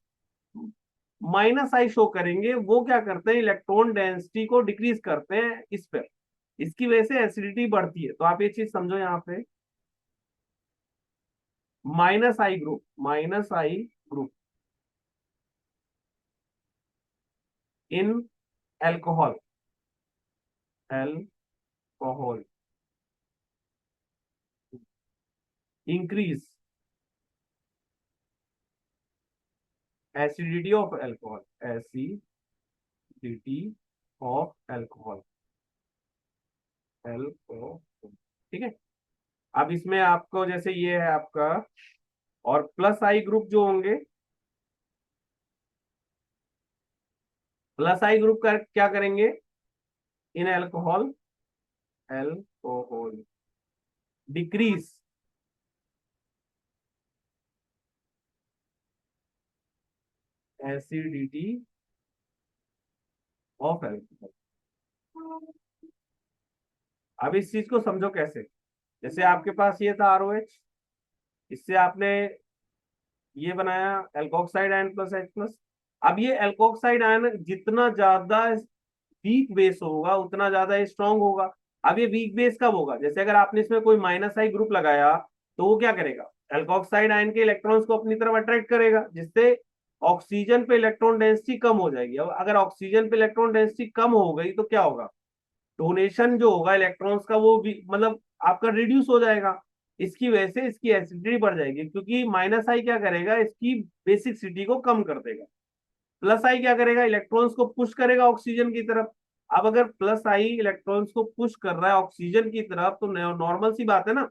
माइनस आई शो करेंगे, वो क्या करते हैं, इलेक्ट्रॉन डेंसिटी को डिक्रीज करते हैं इस पर, इसकी वजह से एसिडिटी बढ़ती है। तो आप ये चीज समझो यहाँ पे, minus I group in alcohol, alcohol increase acidity of alcohol, acidity of alcohol, alcohol, ठीक है। अब इसमें आपको जैसे ये है आपका, और प्लस आई ग्रुप जो होंगे, प्लस आई ग्रुप का क्या करेंगे in alcohol, alcohol decrease acidity of alcohol. अब इस चीज को समझो कैसे, जैसे आपके पास ये था आरओएच, इससे आपने ये बनाया alkoxide ion plus H plus. अब ये एल्कोक्साइड आयन जितना ज्यादा वीक बेस होगा उतना ज्यादा स्ट्रांग होगा। अब ये वीक बेस कब होगा, जैसे अगर आपने इसमें कोई माइनस आई ग्रुप लगाया तो वो क्या करेगा, एल्कोक्साइड आयन के इलेक्ट्रॉन्स को अपनी तरफ अट्रैक्ट करेगा, जिससे ऑक्सीजन पे इलेक्ट्रॉन डेंसिटी कम हो जाएगी। अब अगर ऑक्सीजन पे इलेक्ट्रॉन डेंसिटी कम हो गई तो क्या होगा, डोनेशन जो होगा इलेक्ट्रॉन्स का वो भी मतलब आपका रिड्यूस हो जाएगा। इसकी वजह से इसकी एसिडिटी बढ़ जाएगी, क्योंकि माइनस आई क्या करेगा, इसकी बेसिक को कम कर देगा। प्लस आई क्या करेगा, इलेक्ट्रॉन्स को पुश करेगा ऑक्सीजन की तरफ। अब अगर प्लस आई इलेक्ट्रॉन्स को पुश कर रहा है ऑक्सीजन की तरफ, तो नॉर्मल सी बात है ना,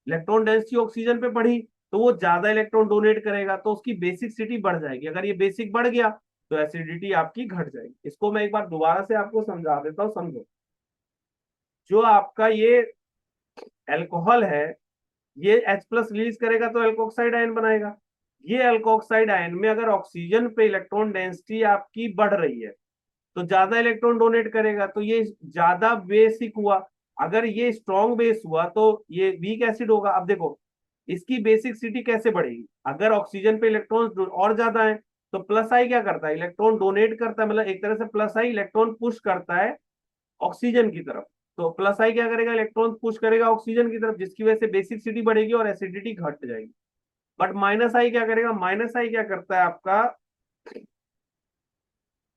इलेक्ट्रॉन डेंसिटी ऑक्सीजन पे बढ़ी तो वो ज्यादा इलेक्ट्रॉन डोनेट करेगा, तो उसकी बेसिक बढ़ जाएगी। अगर ये बेसिक बढ़ गया तो एसिडिटी आपकी घट जाएगी। इसको मैं एक बार दोबारा से आपको समझा देता हूँ, समझो। जो आपका ये एल्कोहल है, ये H प्लस रिलीज करेगा तो एल्कोक्साइड आयन बनाएगा। ये एल्कोक्साइड आयन में अगर ऑक्सीजन पे इलेक्ट्रॉन डेंसिटी आपकी बढ़ रही है तो ज्यादा इलेक्ट्रॉन डोनेट करेगा, तो ये ज्यादा बेसिक हुआ। अगर ये स्ट्रॉन्ग बेस हुआ तो ये वीक एसिड होगा। अब देखो इसकी बेसिक कैसे बढ़ेगी, अगर ऑक्सीजन पे इलेक्ट्रॉन और ज्यादा है तो प्लस आई क्या करता है, इलेक्ट्रॉन डोनेट करता है, मतलब एक तरह से प्लस आई इलेक्ट्रॉन पुश करता है ऑक्सीजन की तरफ। तो प्लस आई क्या करेगा, इलेक्ट्रॉन पुश करेगा ऑक्सीजन की तरफ, जिसकी वजह से बेसिक बढ़ेगी और एसिडिटी घट जाएगी। बट माइनस आई क्या करेगा, माइनस आई क्या करता है आपका,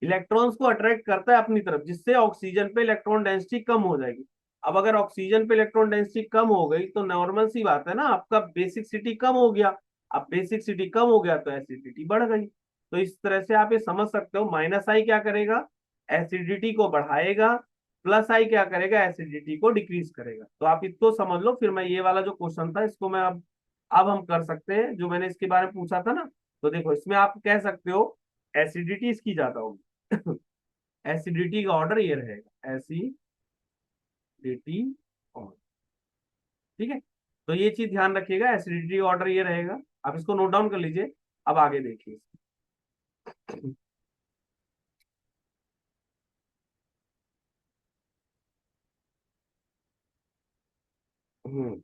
इलेक्ट्रॉन्स को अट्रैक्ट करता है अपनी तरफ, जिससे ऑक्सीजन पे इलेक्ट्रॉन डेंसिटी कम हो जाएगी। अब अगर ऑक्सीजन पे इलेक्ट्रॉन डेंसिटी कम हो गई तो नॉर्मल सी बात है ना, आपका बेसिक कम हो गया। अब बेसिक कम हो गया तो एसिडिटी बढ़ गई। तो इस तरह से आप ये समझ सकते हो, माइनस आई क्या करेगा, एसिडिटी को बढ़ाएगा, प्लस आई क्या करेगा, एसिडिटी को डिक्रीज करेगा। तो आप इसको समझ लो, फिर मैं ये वाला जो क्वेश्चन था इसको मैं अब हम कर सकते हैं, जो मैंने इसके बारे में पूछा था ना। तो देखो इसमें आप कह सकते हो एसिडिटी इसकी ज्यादा होगी। एसिडिटी का ऑर्डर ये रहेगा, एसिडिटी ऑर्डर, ठीक है। तो ये चीज ध्यान रखिएगा, एसिडिटी ऑर्डर ये रहेगा। आप इसको नोट डाउन कर लीजिए। अब आगे देखिए। हम्म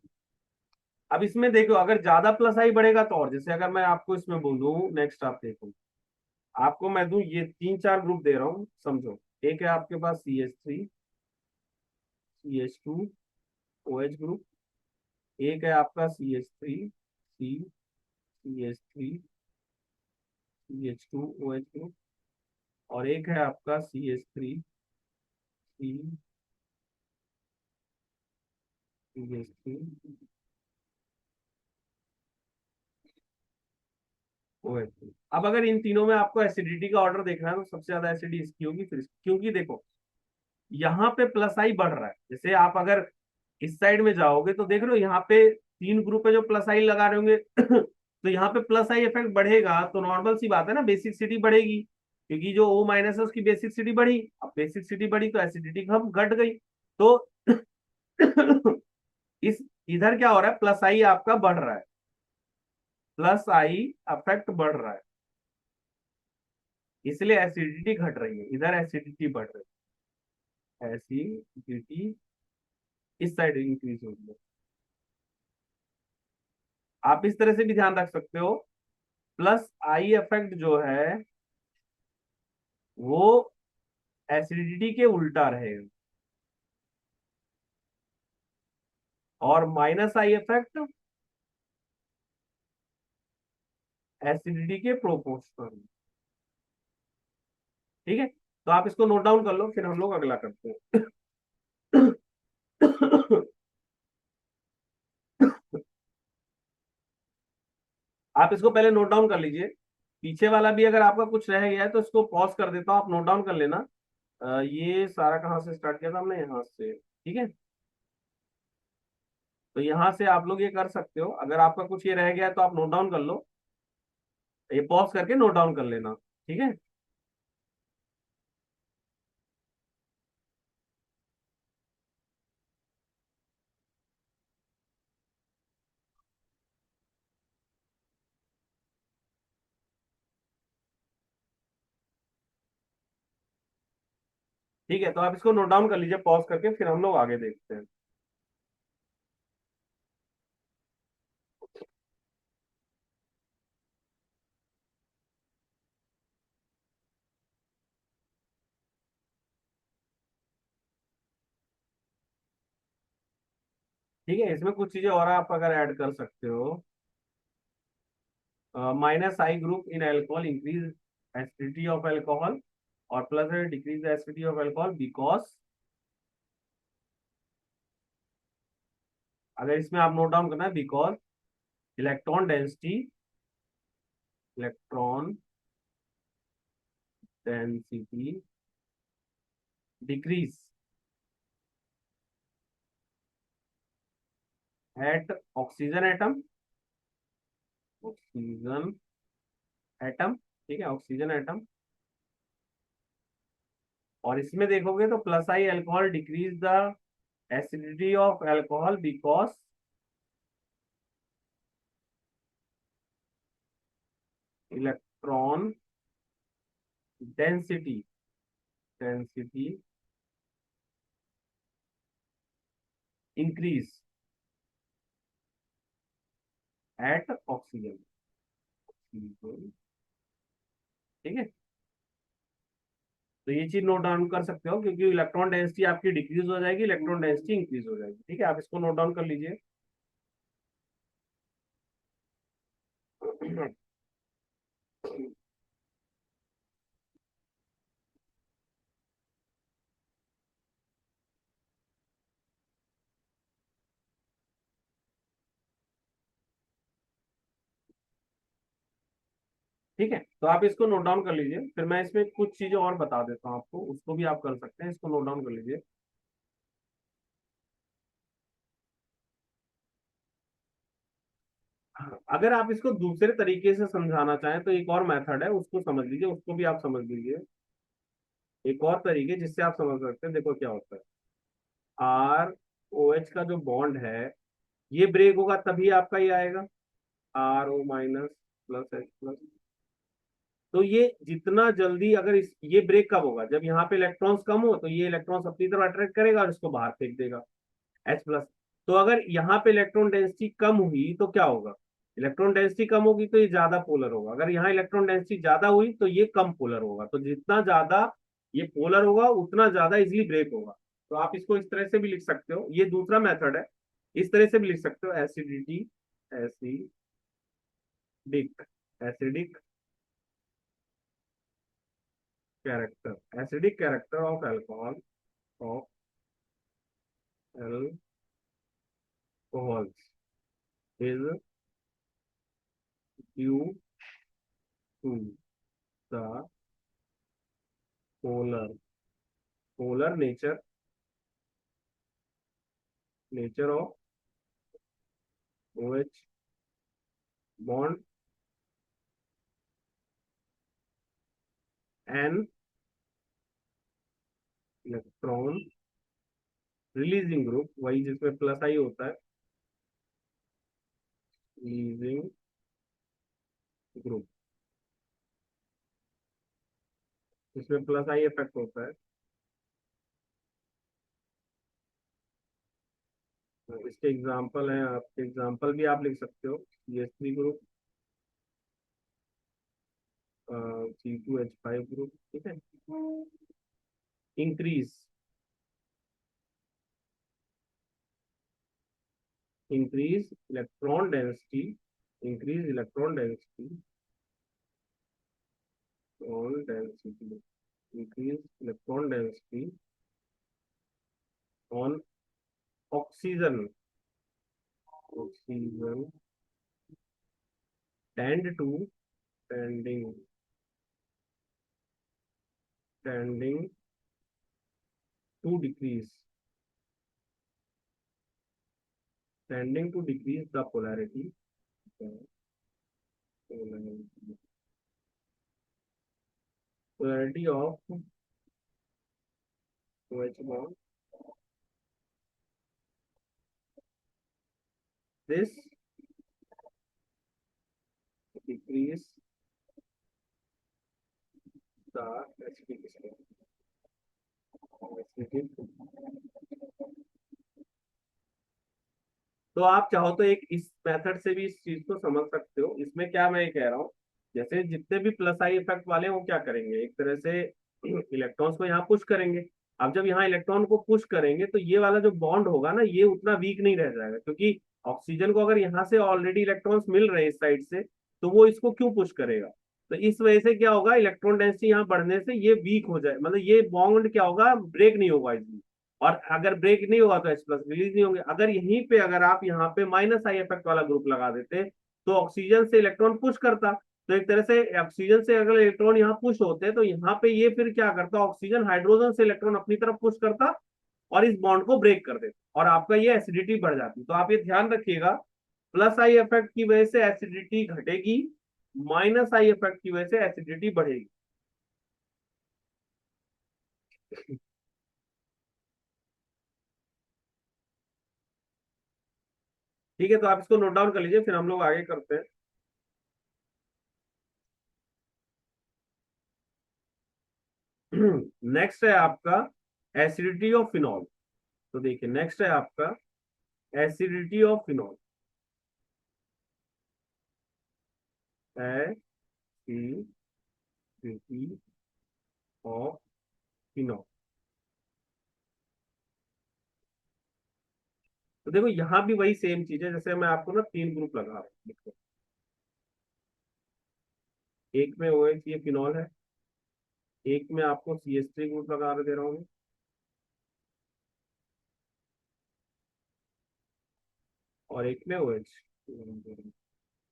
अब इसमें देखो अगर ज्यादा प्लस आई बढ़ेगा तो, और जैसे अगर मैं आपको इसमें बोलूं नेक्स्ट, आप देखो आपको मैं दूं ये तीन चार ग्रुप दे रहा हूं, समझो। एक है आपके पास CH3, CH2, OH ग्रुप। एक है आपका CH3 CH2 OH ग्रुप। और एक है आपका CH3 OH ग्रुप। अब अगर इन तीनों में आपको एसिडिटी का ऑर्डर देखना है तो सबसे ज्यादा एसिडिटी इसकी होगी, फिर क्योंकि देखो यहाँ पे प्लस आई बढ़ रहा है। जैसे आप अगर इस साइड में जाओगे तो देख रहे हो यहाँ पे तीन ग्रुप है जो प्लस आई लगा रहे होंगे। तो यहाँ पे प्लस आई इफेक्ट बढ़ेगा तो नॉर्मल सी बात है ना, बेसिक बढ़ेगी, क्योंकि जो O माइनस है उसकी बेसिक बढ़ी। अब बेसिक बढ़ी तो एसिडिटी हम घट गई। तो इस इधर क्या हो रहा है, प्लस आई आपका बढ़ रहा है, प्लस आई अफेक्ट बढ़ रहा है, इसलिए एसिडिटी घट रही है, इधर एसिडिटी बढ़ रही है, एसिडिटी इस साइड इंक्रीज हो रही है। आप इस तरह से भी ध्यान रख सकते हो, प्लस आई इफेक्ट जो है वो एसिडिटी के उल्टा रहेगा, और माइनस आई इफेक्ट एसिडिटी के प्रोपोर्शनल, ठीक है। तो आप इसको नोट डाउन कर लो, फिर हम लोग अगला करते हैं। आप इसको पहले नोट डाउन कर लीजिए। पीछे वाला भी अगर आपका कुछ रह गया है तो इसको पॉज कर देता हूँ, आप नोट डाउन कर लेना। ये सारा कहाँ से स्टार्ट किया था हमने, यहाँ से, ठीक है। तो यहाँ से आप लोग ये कर सकते हो, अगर आपका कुछ ये रह गया है तो आप नोट डाउन कर लो, ये पॉज करके नोट डाउन कर लेना, ठीक है। ठीक है, तो आप इसको नोट डाउन कर लीजिए पॉज करके, फिर हम लोग आगे देखते हैं। ठीक है, इसमें कुछ चीजें और आप अगर ऐड कर सकते हो, minus I group in alcohol increase acidity of alcohol, और प्लस है decrease acidity of alcohol because, अगर इसमें आप नोट डाउन करना है, because electron density, electron density decrease at oxygen atom, oxygen atom, ठीक है, ऑक्सीजन एटम। और इसमें देखोगे तो plus I alcohol decrease the acidity of alcohol because electron density, density increase at oxygen, ठीक है। तो ये चीज नोट डाउन कर सकते हो, क्योंकि इलेक्ट्रॉन डेंसिटी आपकी डिक्रीज हो जाएगी, इलेक्ट्रॉन डेंसिटी इंक्रीज हो जाएगी, ठीक है, आप इसको नोट डाउन कर लीजिए। ठीक है, तो आप इसको नोट डाउन कर लीजिए, फिर मैं इसमें कुछ चीजें और बता देता हूँ आपको, उसको भी आप कर सकते हैं, इसको नोट डाउन कर लीजिए। हाँ, अगर आप इसको दूसरे तरीके से समझाना चाहें तो एक और मेथड है, उसको समझ लीजिए, उसको भी आप समझ लीजिए। एक और तरीके जिससे आप समझ सकते हैं, देखो क्या होता है। आर ओ एच का जो बॉन्ड है, ये ब्रेक होगा तभी आपका ये आएगा, R O minus plus H plus. तो ये जितना जल्दी, अगर ये ब्रेक कब होगा, जब यहाँ पे इलेक्ट्रॉन्स कम हो, तो ये इलेक्ट्रॉन्स अपनी तरफ अट्रैक्ट करेगा और इसको बाहर फेंक देगा, एच प्लस। तो अगर यहाँ पे इलेक्ट्रॉन डेंसिटी कम हुई तो क्या होगा, इलेक्ट्रॉन डेंसिटी कम होगी तो ये ज्यादा पोलर होगा, अगर यहाँ इलेक्ट्रॉन डेंसिटी ज्यादा हुई तो ये कम पोलर होगा, तो जितना ज्यादा ये पोलर होगा उतना ज्यादा इजिली ब्रेक होगा। तो आप इसको इस तरह से भी लिख सकते हो, ये दूसरा मेथड है, इस तरह से भी लिख सकते हो, acidity, acidic, acidic character, acidic character of alcohol, of alcohols is due to the polar, polar nature of OH bond and electron releasing group, वही जिसमें प्लस आई होता है, रिलीजिंग ग्रुप, इसमें प्लस आई इफेक्ट होता है। तो इसके example हैं, आपके एग्जांपल भी आप लिख सकते हो, CH3 ग्रुप, C2H5 ग्रुप, ठीक है। Increase, increase electron density, increase electron density, electron density, increase electron density on oxygen, oxygen tend to tending tending to decrease tending to decrease the polarity polarity of OH bond. This decrease the acidic state. तो आप चाहो तो एक इस method से भी इस चीज को समझ सकते हो। इसमें क्या मैं कह रहा हूँ, जैसे जितने भी प्लस आई इफेक्ट वाले हैं वो क्या करेंगे, एक तरह से इलेक्ट्रॉन्स को यहाँ पुश करेंगे। अब जब यहाँ इलेक्ट्रॉन को पुश करेंगे तो ये वाला जो बॉन्ड होगा ना, ये उतना वीक नहीं रह जाएगा, क्योंकि ऑक्सीजन को अगर यहाँ से ऑलरेडी इलेक्ट्रॉन्स मिल रहे हैं इस साइड से, तो वो इसको क्यों पुश करेगा। तो इस वजह से क्या होगा, इलेक्ट्रॉन डेंसिटी यहाँ बढ़ने से ये वीक हो जाए, मतलब ये बॉन्ड क्या होगा, ब्रेक नहीं होगा इसमें। और अगर ब्रेक नहीं होगा तो H प्लस रिलीज नहीं होंगे। अगर यहीं पे अगर आप यहाँ पे माइनस आई इफेक्ट वाला ग्रुप लगा देते तो ऑक्सीजन से इलेक्ट्रॉन पुश करता। तो एक तरह से ऑक्सीजन से अगर इलेक्ट्रॉन यहाँ पुश होते तो यहाँ पे ये फिर क्या करता, ऑक्सीजन हाइड्रोजन से इलेक्ट्रॉन अपनी तरफ पुश करता और इस बॉन्ड को ब्रेक कर देता और आपका ये एसिडिटी बढ़ जाती। तो आप ये ध्यान रखिएगा, प्लस आई इफेक्ट की वजह से एसिडिटी घटेगी, माइनस आई इफेक्ट की वजह से एसिडिटी बढ़ेगी। ठीक है, तो आप इसको नोट डाउन कर लीजिए, फिर हम लोग आगे करते हैं। नेक्स्ट है आपका एसिडिटी ऑफ फिनॉल। तो देखिए नेक्स्ट है आपका acidity of phenol. Acidity of phenol. तो देखो यहाँ भी वही सेम चीज है, जैसे मैं आपको ना तीन ग्रुप लगा रहा हूँ, देखो एक में ओ एच ये फिनॉल है, एक में आपको सी एच थ्री ग्रुप लगा दे रहा हूँ, और एक में ओ एच।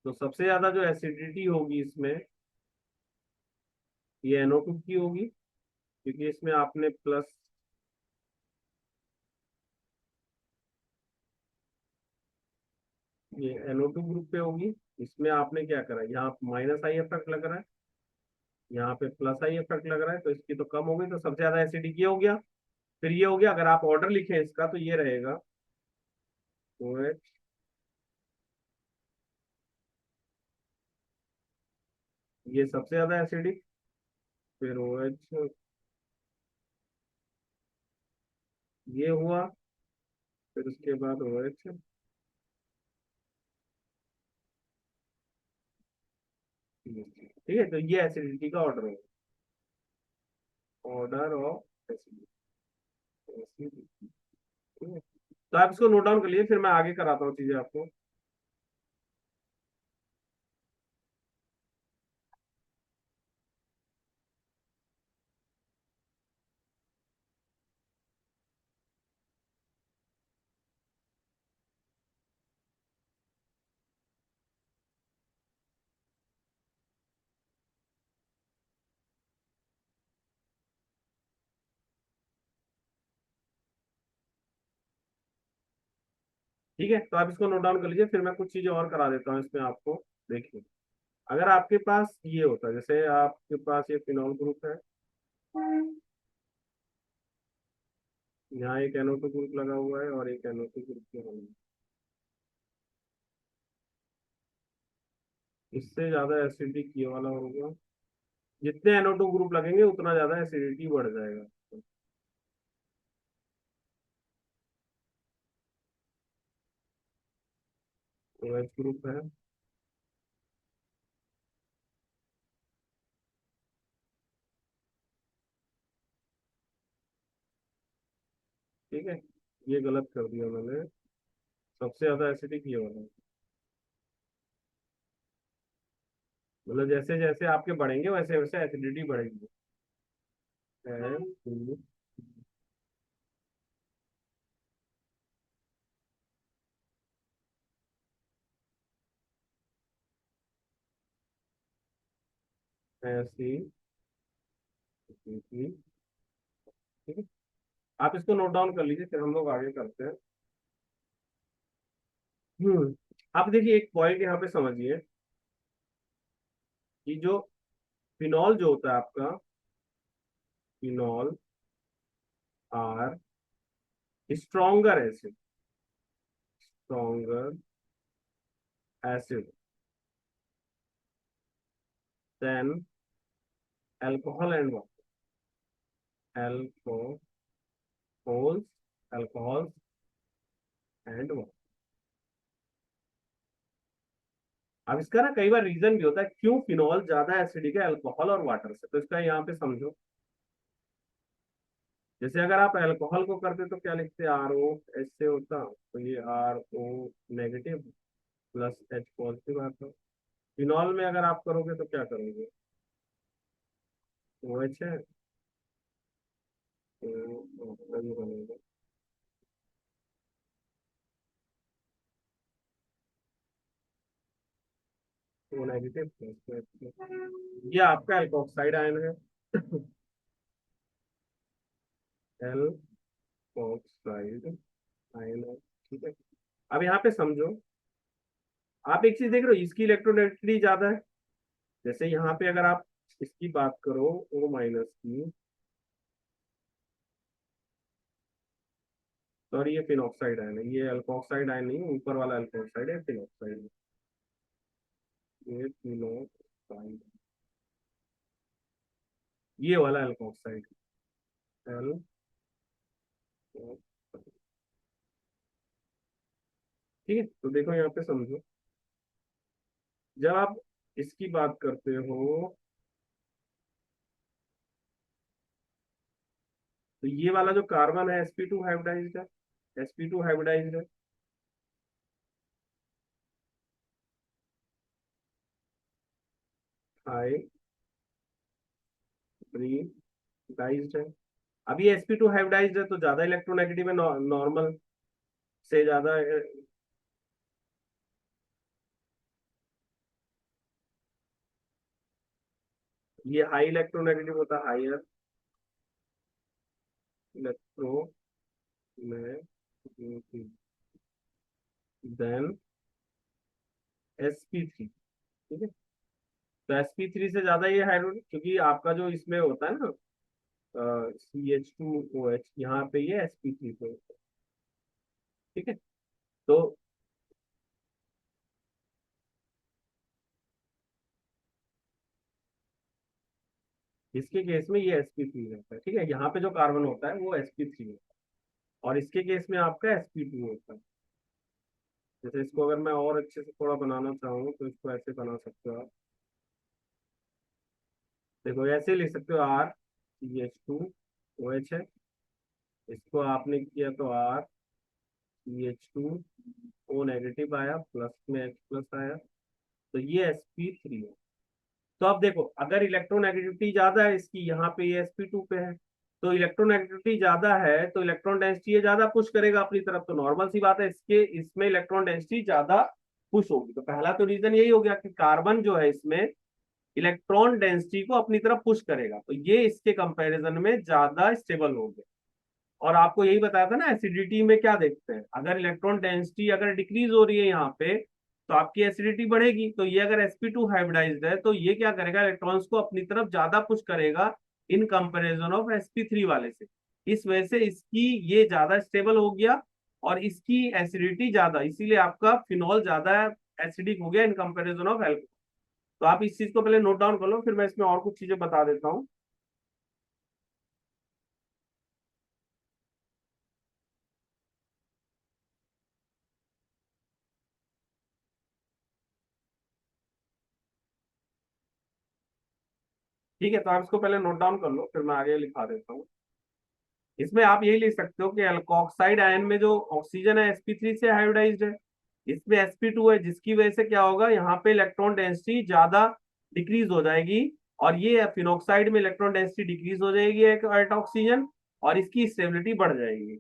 तो सबसे ज्यादा जो एसिडिटी होगी इसमें, ये NO2 की होगी, क्योंकि इसमें आपने प्लस, ये NO2 ग्रुप पे होगी। इसमें आपने क्या करा, यहाँ माइनस आई इफेक्ट लग रहा है, यहाँ पे प्लस आई इफेक्ट लग रहा है, तो इसकी तो कम हो गई, तो सबसे ज्यादा एसिडिक ये हो गया। फिर ये हो गया, अगर आप ऑर्डर लिखें इसका तो ये रहेगा ओ एच, ये सबसे ज्यादा एसिडिक, फिर ओ एच ये हुआ, फिर उसके बाद ओ एच। ठीक है, तो ये एसिडिटी का ऑर्डर होगा, ऑर्डर ऑफ एसिडिटी। ठीक है, तो आप इसको नोट डाउन कर लीजिए, फिर मैं आगे कराता हूँ चीजें आपको। ठीक है, तो आप इसको नोट डाउन कर लीजिए, फिर मैं कुछ चीजें और करा देता हूँ इसमें आपको। देखिए, अगर आपके पास ये होता है, जैसे आपके पास ये फिनॉल ग्रुप है, यहाँ एक NO2 ग्रुप लगा हुआ है और एक NO2 ग्रुप लगा हुआ है, इससे ज्यादा एसिडिक ये वाला होगा। जितने NO2 ग्रुप लगेंगे उतना ज्यादा एसिडिटी बढ़ जाएगा। तो OH ग्रुप है, ठीक है, ये गलत कर दिया मैंने, सबसे ज्यादा एसिडिक ये वाला है। मतलब जैसे जैसे आपके बढ़ेंगे वैसे वैसे एसिडिटी बढ़ेगी। है, एसिडिटी। ठीक है, आप इसको नोट डाउन कर लीजिए, फिर हम लोग आगे करते हैं। आप देखिए एक पॉइंट यहाँ पे समझिए कि जो फिनॉल जो होता है आपका, phenol are stronger acid, stronger acid than alcohol and water, alcohols, alcohols and water. अब इसका ना कई बार रीजन भी होता है क्यों फिनॉल ज्यादा एसिडिक है अल्कोहल और वाटर से, तो इसका यहाँ पे समझो। जैसे अगर आप अल्कोहल को करते तो क्या लिखते, आर ओ एच से होता, तो ये R O negative plus H positive आता। फिनॉल में अगर आप करोगे तो क्या करोगे, ओ एच है तो ये बनेगा, ओ नेगेटिव प्लस, ये आपका एल्कोक्साइड आयन है। एल्कोक्साइड आयन है, ठीक है। अब यहाँ पे समझो, आप एक चीज देख रहे हो, इसकी इलेक्ट्रोनेगेटिविटी ज्यादा है। जैसे यहाँ पे अगर आप इसकी बात करो, ओ माइनस की, सॉरी ये फिनॉक्साइड आयन है, ये अल्कोक्साइड आयन नहीं, ऊपर वाला अल्कोक्साइड है, फिनॉक्साइड है, ये फिनॉक्साइड, ये वाला अल्कोक्साइड एल, ठीक है। तो देखो यहाँ पे समझो, जब आप इसकी बात करते हो तो ये वाला जो कार्बन है sp2 हाइब्रिडाइज्ड है, sp2 हाइब्रिडाइज्ड है, हाइब्रिडाइज्ड है। अब ये sp2 हाइब्रिडाइज्ड है तो ज्यादा इलेक्ट्रोनेगेटिव है नॉर्मल से ज्यादा। ये हाई इलेक्ट्रोनेगेटिव होता है, हायर इलेक्ट्रोनेगेटिव देन sp3, ठीक है। तो sp3 से ज्यादा ये हाइड्रोजन, क्योंकि आपका जो इसमें होता है ना CH2OH, यहाँ पे ये sp3 पे होता है, ठीक है। तो इसके केस में ये sp3 रहता है, ठीक है। यहाँ पे जो कार्बन होता है वो sp3 होता है, और इसके केस में आपका sp2 होता है। जैसे इसको अगर मैं और अच्छे से थोड़ा बनाना चाहूँ तो इसको ऐसे बना सकते हो आप, देखो ऐसे लिख सकते हो, आर CH2 OH है, इसको आपने किया तो आर CH2O नेगेटिव आया, प्लस में H प्लस आया, तो ये sp3 है। तो अब देखो, अगर इलेक्ट्रोनेगेटिविटी ज्यादा है इसकी, यहाँ पे ये sp2 पे है, तो इलेक्ट्रोनेगेटिविटी ज्यादा है तो इलेक्ट्रॉन डेंसिटी ये ज्यादा पुश करेगा अपनी तरफ, तो नॉर्मल सी बात है इसके इसमें इलेक्ट्रॉन डेंसिटी ज्यादा पुश होगी। तो पहला तो रीजन यही हो गया कि कार्बन जो है इसमें इलेक्ट्रॉन डेंसिटी को अपनी तरफ पुश करेगा, तो ये इसके कंपैरिजन में ज्यादा स्टेबल हो गया। और आपको यही बताया था ना, एसिडिटी में क्या देखते हैं, अगर इलेक्ट्रॉन डेंसिटी अगर डिक्रीज हो रही है यहाँ पे तो आपकी एसिडिटी बढ़ेगी। तो ये अगर sp2 हाइब्रिडाइज्ड है तो ये क्या करेगा, इलेक्ट्रॉन्स को अपनी तरफ ज्यादा पुश करेगा इन कंपैरिजन ऑफ sp3 वाले से। इस वजह से इसकी ये ज्यादा स्टेबल हो गया और इसकी एसिडिटी ज्यादा, इसीलिए आपका फिनॉल ज्यादा एसिडिक हो गया इन कंपैरिजन ऑफ एल्कोहल। तो आप इस चीज को पहले नोट डाउन कर लो, फिर मैं इसमें और कुछ चीजें बता देता हूँ। ठीक है, तो आप इसको पहले नोट डाउन कर लो, फिर मैं आगे लिखा देता हूँ। इसमें आप यही लिख सकते हो कि अल्कोक्साइड आयन में जो ऑक्सीजन है sp3 से हाइब्रिडाइज्ड है, इसमें sp2 है, जिसकी वजह से क्या होगा, यहाँ पे इलेक्ट्रॉन डेंसिटी ज्यादा डिक्रीज हो जाएगी, और ये फिनॉक्साइड में इलेक्ट्रॉन डेंसिटी डिक्रीज हो जाएगी एट ऑक्सीजन, और इसकी स्टेबिलिटी बढ़ जाएगी।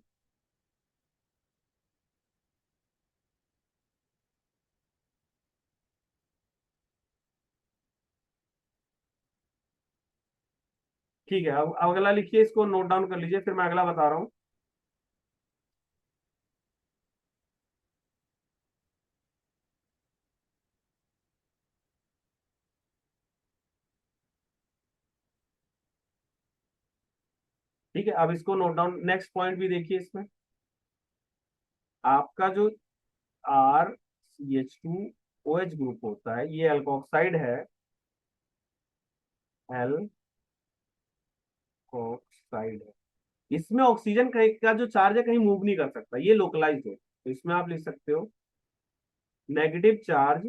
ठीक है, अब अगला लिखिए, इसको नोट डाउन कर लीजिए, फिर मैं अगला बता रहा हूँ। ठीक है, अब इसको नोट डाउन, नेक्स्ट पॉइंट भी देखिए इसमें। आपका जो RCH2OH ग्रुप होता है, ये अल्कोक्साइड है, अल्कोक्साइड है। इसमें ऑक्सीजन कहीं का जो चार्ज है कहीं मूव नहीं कर सकता, ये लोकलाइज्ड है, तो इसमें आप लिख सकते हो नेगेटिव चार्ज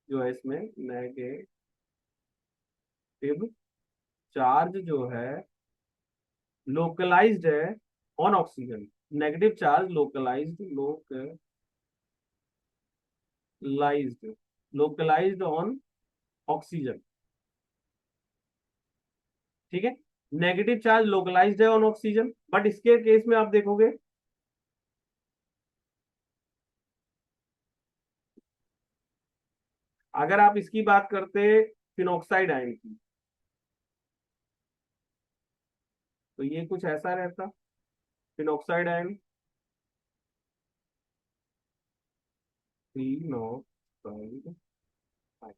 जो है इसमें, नेगेटिव चार्ज जो है लोकलाइज्ड है on oxygen. Negative charge localised on oxygen. ठीक है, नेगेटिव चार्ज लोकलाइज्ड है ऑन ऑक्सीजन, बट इसके केस में आप देखोगे, अगर आप इसकी बात करते फिनॉक्साइड आयन की, तो ये कुछ ऐसा रहता, फिनॉक्साइड आयन, फिनॉक्साइड आयन।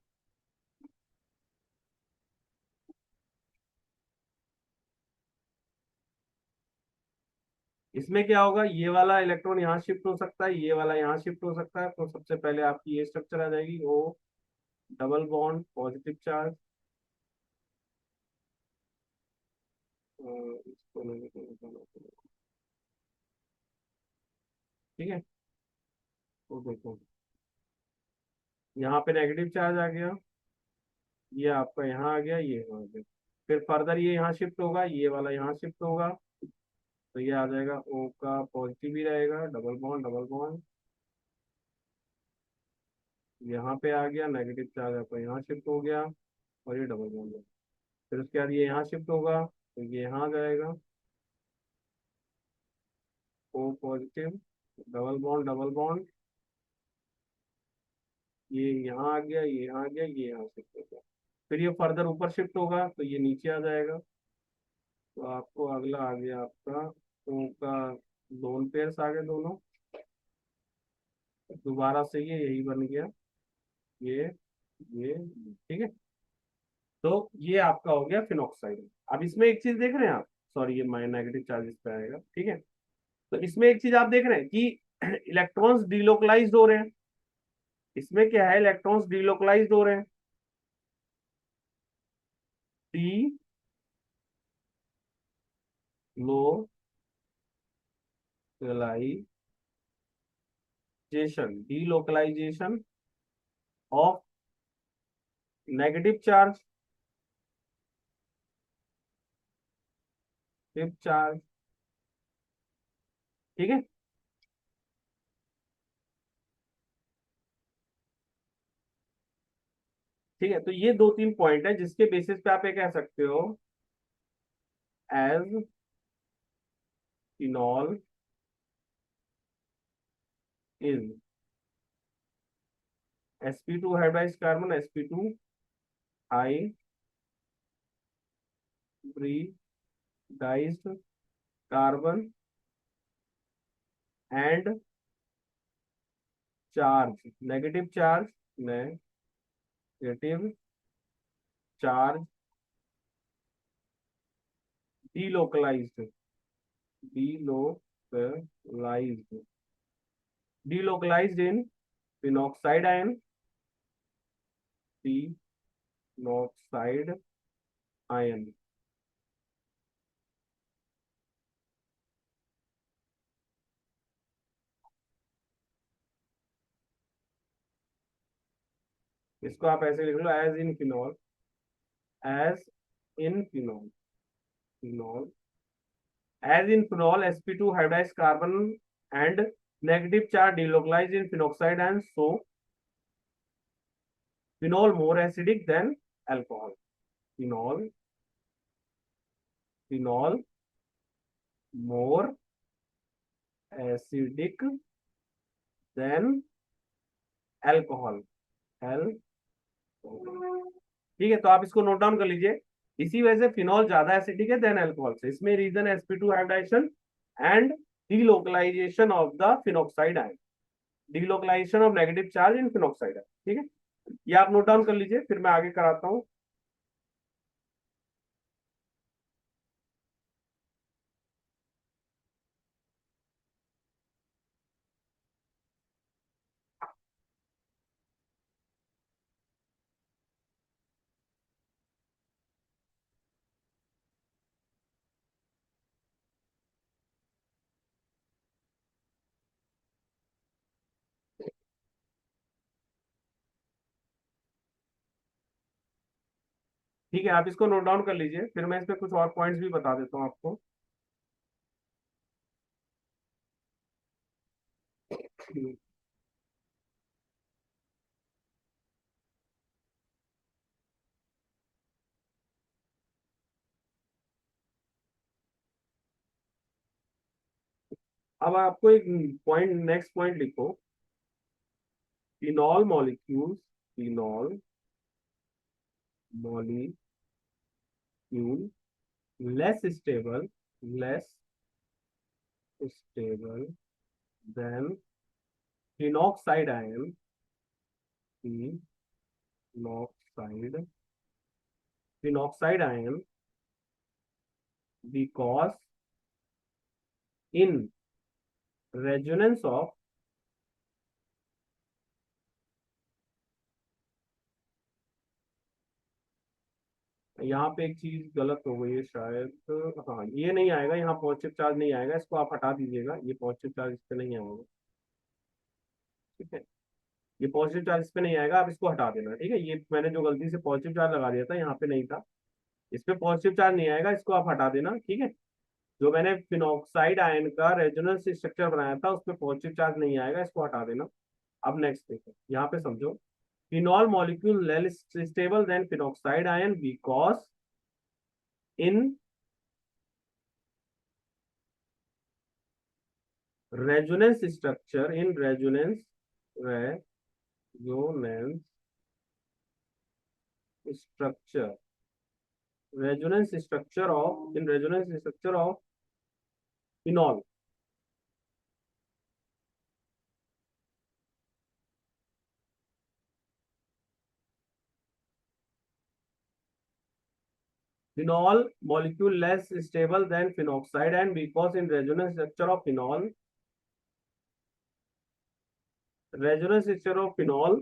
इसमें क्या होगा, ये वाला इलेक्ट्रॉन यहाँ शिफ्ट हो सकता है, ये वाला यहाँ शिफ्ट हो सकता है, तो सबसे पहले आपकी ये स्ट्रक्चर आ जाएगी, O double bond positive charge, इसको ठीक है, तो देखो यहाँ पे नेगेटिव चार्ज आ गया, ये आपका यहाँ आ गया, ये यहाँ आ गया, फिर फर्दर ये यहाँ शिफ्ट होगा, ये वाला यहाँ शिफ्ट होगा, तो ये आ जाएगा, ओ का पॉजिटिव ही रहेगा, डबल बॉन्ड यहाँ पे आ गया, नेगेटिव चार्ज आपका यहाँ शिफ्ट हो गया, और ये डबल बॉन्ड है। फिर उसके बाद ये यहाँ शिफ्ट होगा, तो ये यहाँ आ जाएगा, ओ पॉजिटिव, डबल बॉन्ड, ये यहाँ आ गया, ये यहाँ आ गया, ये यहाँ शिफ्ट हो गया, फिर ये फर्दर ऊपर शिफ्ट होगा, तो ये नीचे आ जाएगा। तो आपको अगला आ गया आपका ओ का लोन पेयर्स आ गए दोनों, दोबारा से ये यही बन गया, ये ये ठीक है। तो ये आपका हो गया फिनॉक्साइड। अब इसमें एक चीज देख रहे हैं आप, सॉरी ये माइनस नेगेटिव चार्जेस पे आएगा, ठीक है। तो इसमें एक चीज आप देख रहे हैं कि इलेक्ट्रॉन्स डिलोकलाइज हो रहे हैं, इसमें क्या है, इलेक्ट्रॉन्स डिलोकलाइज हो रहे हैं, delocalisation of negative charge, charge, ठीक है। ठीक है, तो ये दो तीन पॉइंट है जिसके बेसिस पे आप ये कह सकते हो, as phenol is sp2 hybridized carbon, sp2 hybridized carbon and charge, negative charge delocalized, delocalized delocalized in phenoxide ion, phenoxide ion. इसको आप ऐसे लिख लो, as in phenol phenol as in phenol sp2 hybridized carbon and negative charge delocalized in phenoxide, and so phenol more acidic than alcohol, phenol phenol more acidic than alcohol, ठीक है। तो आप इसको नोट डाउन कर लीजिए, इसी वजह से फिनॉल ज्यादा एसिडिक है देन अल्कोहल से। इसमें रीजन है sp2 hybridisation and delocalisation of the phenoxide ion, delocalisation of negative charge in phenoxide ion. ठीक है, ये आप नोट डाउन कर लीजिए, फिर मैं आगे कराता हूँ। ठीक है, आप इसको नोट डाउन कर लीजिए, फिर मैं इसमें कुछ और पॉइंट्स भी बता देता हूँ आपको। अब आपको एक पॉइंट, नेक्स्ट पॉइंट लिखो, phenol molecules, phenol molecule less stable, less stable than phenoxide ion, phenoxide, phenoxide ion because in resonance of यहाँ पे एक चीज गलत हो गई है शायद, हाँ ये नहीं आएगा, यहाँ पॉजिटिव चार्ज नहीं आएगा, इसको आप हटा दीजिएगा, ये पॉजिटिव चार्ज इस पे नहीं आएगा। ठीक है, ये पॉजिटिव चार्ज इस पे नहीं आएगा, आप इसको हटा देना। ठीक है, ये मैंने जो गलती से पॉजिटिव चार्ज लगा दिया था, यहाँ पे नहीं था, इस पे पॉजिटिव चार्ज नहीं आएगा, इसको आप हटा देना। ठीक है, जो मैंने फिनॉक्साइड आयन का रेजोनेंस स्ट्रक्चर बनाया था उसमें पॉजिटिव चार्ज नहीं आएगा, इसको हटा देना। अब नेक्स्ट देखो, यहाँ पे समझो, phenol molecule less stable than phenoxide ion because in resonance structure, in resonance structure, resonance structure of, in resonance structure of phenol, phenol molecule less stable than phenoxide and because in resonance structure of phenol, resonance structure of phenol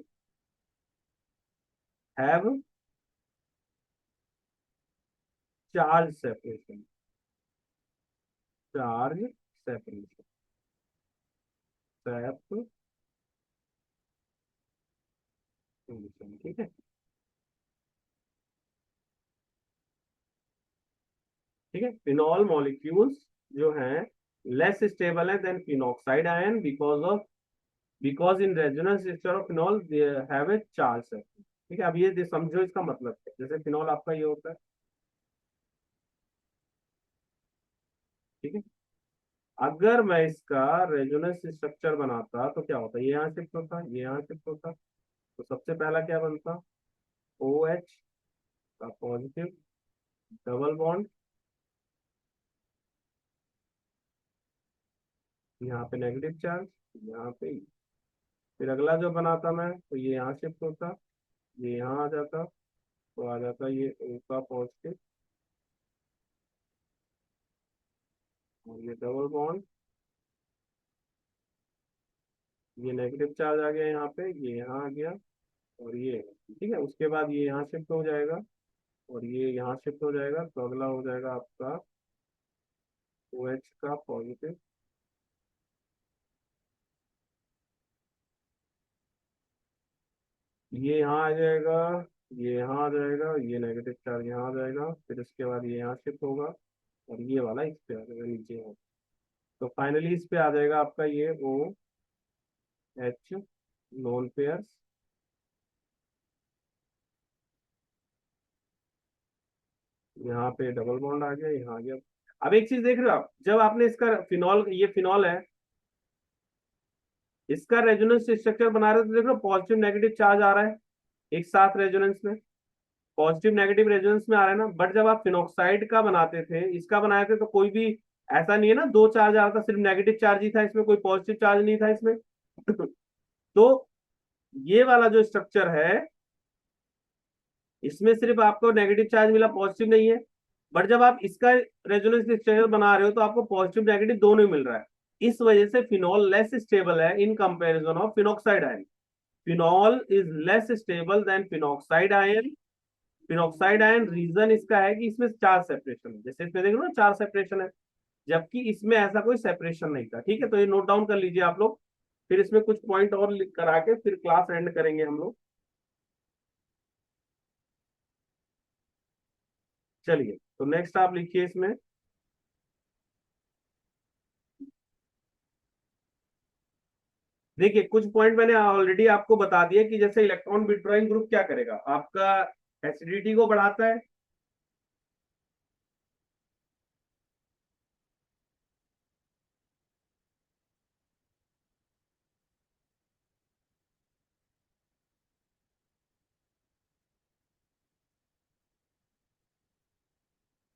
have charge separation, charge separation, separation। ठीक है, ठीक है, phenol molecules जो हैं less stable है than phenoxide ion because of, because in resonance structure of phenol they have a charge separation. ठीक है, अब ये समझो इसका मतलब है, जैसे फिनॉल आपका ये होता है। ठीक है, अगर मैं इसका रेजोनेंस स्ट्रक्चर बनाता तो क्या होता, ये यहाँ शिफ्ट होता, ये यहाँ शिफ्ट होता, तो सबसे पहला क्या बनता, ओ एच का पॉजिटिव डबल बॉन्ड, यहाँ पे नेगेटिव चार्ज, यहाँ पे, फिर अगला जो बनाता मैं तो ये यहाँ शिफ्ट होता, ये यहाँ आ जाता, तो आ जाता ये ओ का पॉजिटिव और ये डबल बॉन्ड, ये नेगेटिव चार्ज आ गया यहाँ पे, ये यहाँ आ गया और ये। ठीक है, उसके बाद ये यहाँ शिफ्ट हो जाएगा और ये यहाँ शिफ्ट हो जाएगा, तो अगला हो जाएगा आपका ओ एच का पॉजिटिव, ये यहाँ आ जाएगा, ये यहाँ आ जाएगा, ये नेगेटिव चार्ज यहाँ आ जाएगा, फिर उसके बाद ये यहाँ शिफ्ट होगा और ये वाला इस पे आ जाएगा नीचे है। तो फाइनली इस पे आ जाएगा आपका ये ओ एच लोन पेयर्स, यहाँ पे डबल बॉन्ड आ गया, यहाँ आ गया। अब एक चीज देख रहे हो आप, जब आपने इसका फिनॉल, ये फिनॉल है, इसका रेजोनेंस स्ट्रक्चर बना रहे हो तो देख लो पॉजिटिव नेगेटिव चार्ज आ रहा है एक साथ रेजोनेंस में, पॉजिटिव नेगेटिव रेजोनेंस में आ रहा है ना। बट जब आप फिनॉक्साइड का बनाते थे, इसका बनाए थे, तो कोई भी ऐसा नहीं है ना, दो चार्ज आ रहा था, सिर्फ नेगेटिव चार्ज ही था इसमें, कोई पॉजिटिव चार्ज नहीं था इसमें। तो ये वाला जो स्ट्रक्चर है, इसमें सिर्फ आपको नेगेटिव चार्ज मिला, पॉजिटिव नहीं है। बट जब आप इसका रेजोनेंस स्ट्रक्चर बना रहे हो तो आपको पॉजिटिव नेगेटिव दोनों ही मिल रहा है। इस वजह से फिनॉल लेस स्टेबल है in comparison of phenoxide ion. Phenol is less stable than phenoxide ion. Phenoxide ion reason इसका है कि इसमें चार सेपरेशन है, जैसे इसमें देख लो ना, चार सेपरेशन है, जबकि इसमें ऐसा कोई सेपरेशन नहीं था। ठीक है, तो ये नोट डाउन कर लीजिए आप लोग। फिर इसमें कुछ पॉइंट और लिख करा के फिर क्लास एंड करेंगे हम लोग। चलिए, तो नेक्स्ट आप लिखिए इसमें। देखिए, कुछ पॉइंट मैंने ऑलरेडी आपको बता दिया कि जैसे इलेक्ट्रॉन विथड्रॉइंग ग्रुप क्या करेगा, आपका एसिडिटी को बढ़ाता है।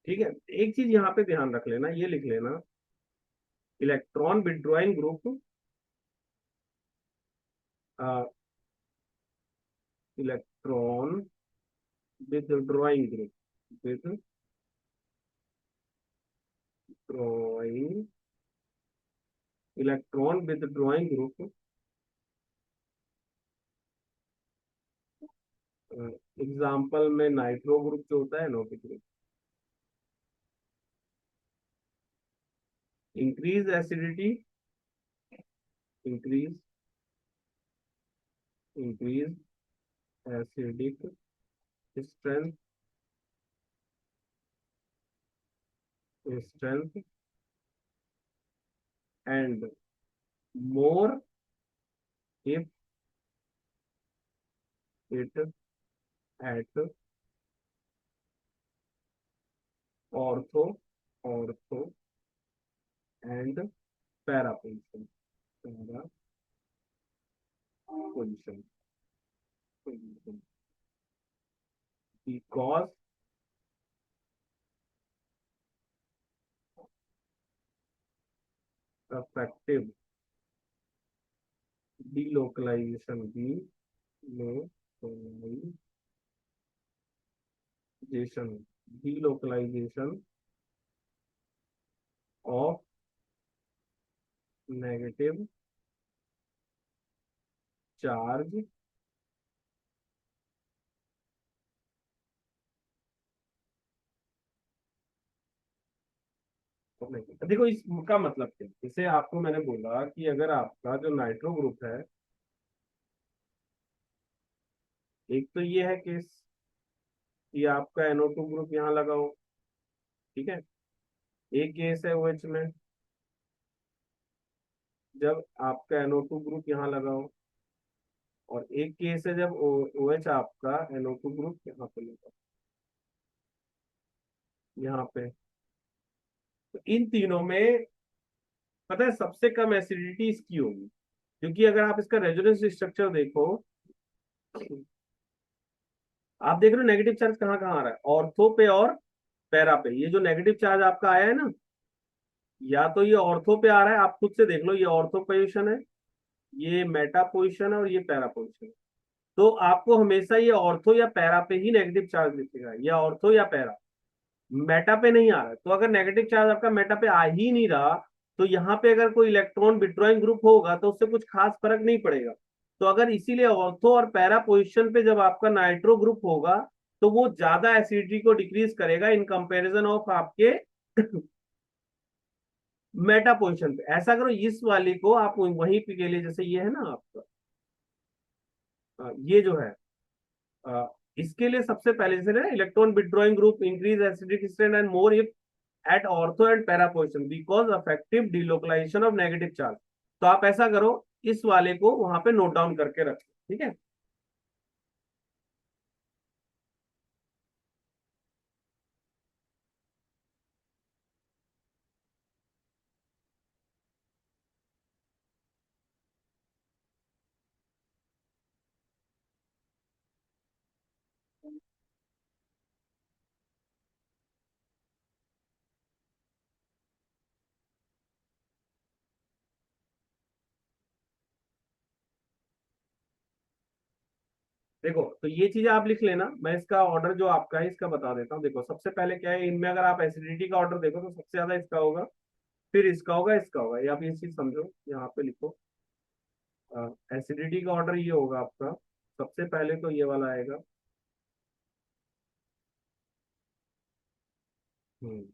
ठीक है, एक चीज यहाँ पे ध्यान रख लेना, ये लिख लेना, electron withdrawing group, electron withdrawing group, withdrawing, electron withdrawing group, example में नाइट्रो ग्रुप जो होता है, NOP group, increase acidity, increase increase acidic strength, strength and more if it at ortho ortho and para position, para position, because affective delocalisation, delocalisation of negative charge देखो, इसका मतलब क्या है? इसे आपको मैंने बोला कि अगर आपका जो नाइट्रो ग्रुप है, एक तो ये है केस कि आपका NO2 ग्रुप यहाँ लगाओ, ठीक है। एक केस है OH में, जब आपका NO2 ग्रुप यहाँ लगाओ, और एक केस है जब OH आपका NO2 ग्रुप यहाँ पे लगाओ, यहाँ पे। तो इन तीनों में पता है सबसे कम एसिडिटी इसकी होगी, क्योंकि अगर आप इसका रेजोनेंस स्ट्रक्चर देखो, आप देख रहे हो नेगेटिव चार्ज कहाँ कहाँ आ रहा है, ऑर्थो पे और पैरा पे। ये जो नेगेटिव चार्ज आपका आया है ना, या तो ये ऑर्थो पे आ रहा है, आप खुद से देख लो, ये ऑर्थो पोजिशन है, ये मेटा पोजिशन है, और ये पैरा पोजिशन है। तो आपको हमेशा ये ऑर्थो या पैरा पे ही नेगेटिव चार्ज दिखेगा, या ऑर्थो या पैरा, मेटा पे नहीं आ रहा है। तो अगर नेगेटिव चार्ज आपका मेटा पे आ ही नहीं रहा, तो यहाँ पे अगर कोई इलेक्ट्रॉन विड्रॉइंग ग्रुप होगा तो उससे कुछ खास फर्क नहीं पड़ेगा। तो अगर इसीलिए ऑर्थो और पैरा पोजिशन पे जब आपका नाइट्रो ग्रुप होगा, तो वो ज्यादा एसिडिटी को डिक्रीज करेगा इन कंपैरिजन ऑफ आपके मेटा पोजिशन पे। ऐसा करो, इस वाली को आप वहीं पे के लिए, जैसे ये है ना आपका, ये जो है, इसके लिए सबसे पहले जैसे ना, electron withdrawing group increase acidic strength and more if at ortho and para position because affective delocalisation of negative charge. तो आप ऐसा करो, इस वाले को वहां पे नोट डाउन करके रखो, ठीक है। देखो तो ये चीजें आप लिख लेना, मैं इसका ऑर्डर जो आपका है इसका बता देता हूँ। देखो सबसे पहले क्या है इनमें, अगर आप एसिडिटी का ऑर्डर देखो तो सबसे ज्यादा इसका होगा, फिर इसका होगा, इसका होगा। ये आप ये चीज समझो, यहाँ पे लिखो। एसिडिटी का ऑर्डर ये होगा आपका, सबसे पहले तो ये वाला आएगा। हम्म।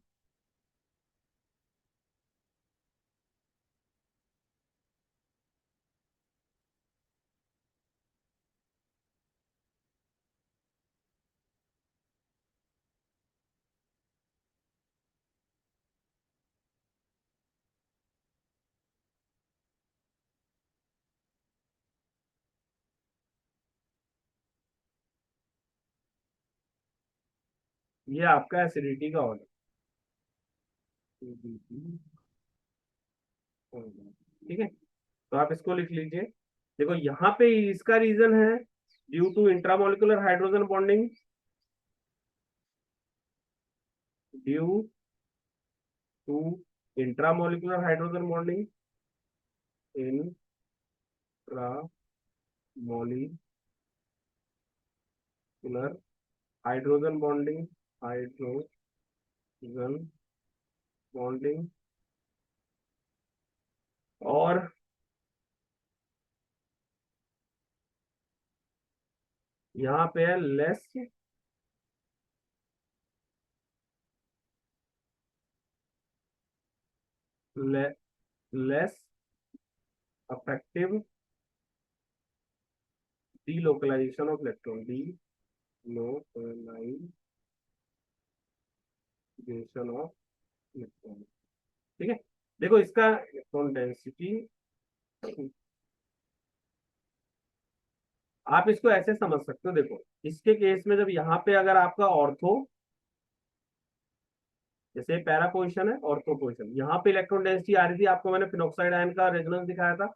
ये आपका एसिडिटी का ऑर्डर। ठीक है, तो आप इसको लिख लीजिए। देखो यहाँ पे इसका रीजन है due to intramolecular hydrogen bonding, due to intramolecular hydrogen bonding, intramolecular hydrogen bonding, hydrogen bonding. और यहाँ पे है less, less effective delocalisation of electron, delocalisation of electron. ठीक है, देखो इसका इलेक्ट्रॉन डेंसिटी, आप इसको ऐसे समझ सकते हो। देखो इसके केस में जब यहाँ पे अगर आपका ऑर्थो, जैसे पैरा पोजिशन है, ऑर्थो पोजिशन, यहाँ पे इलेक्ट्रॉन डेंसिटी आ रही थी आपको, मैंने फिनोक्साइड आयन का रेजोनेंस दिखाया था,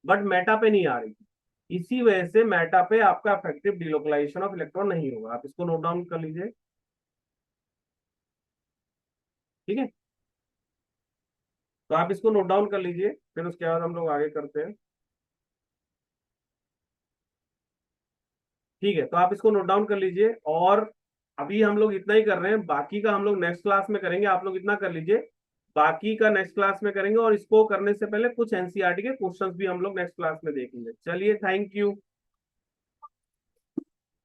बट मेटा पे नहीं आ रही थी। इसी वजह से मेटा पे आपका इफेक्टिव डिलोकलाइजेशन ऑफ इलेक्ट्रॉन नहीं होगा। आप इसको नोट डाउन कर लीजिए। ठीक है, तो आप इसको नोट डाउन कर लीजिए, फिर उसके बाद हम लोग आगे करते हैं। ठीक है, तो आप इसको नोट डाउन कर लीजिए। और अभी हम लोग इतना ही कर रहे हैं, बाकी का हम लोग नेक्स्ट क्लास में करेंगे। आप लोग इतना कर लीजिए, बाकी का नेक्स्ट क्लास में करेंगे। और इसको करने से पहले कुछ एनसीईआरटी के क्वेश्चंस भी हम लोग नेक्स्ट क्लास में देखेंगे। चलिए, थैंक यू।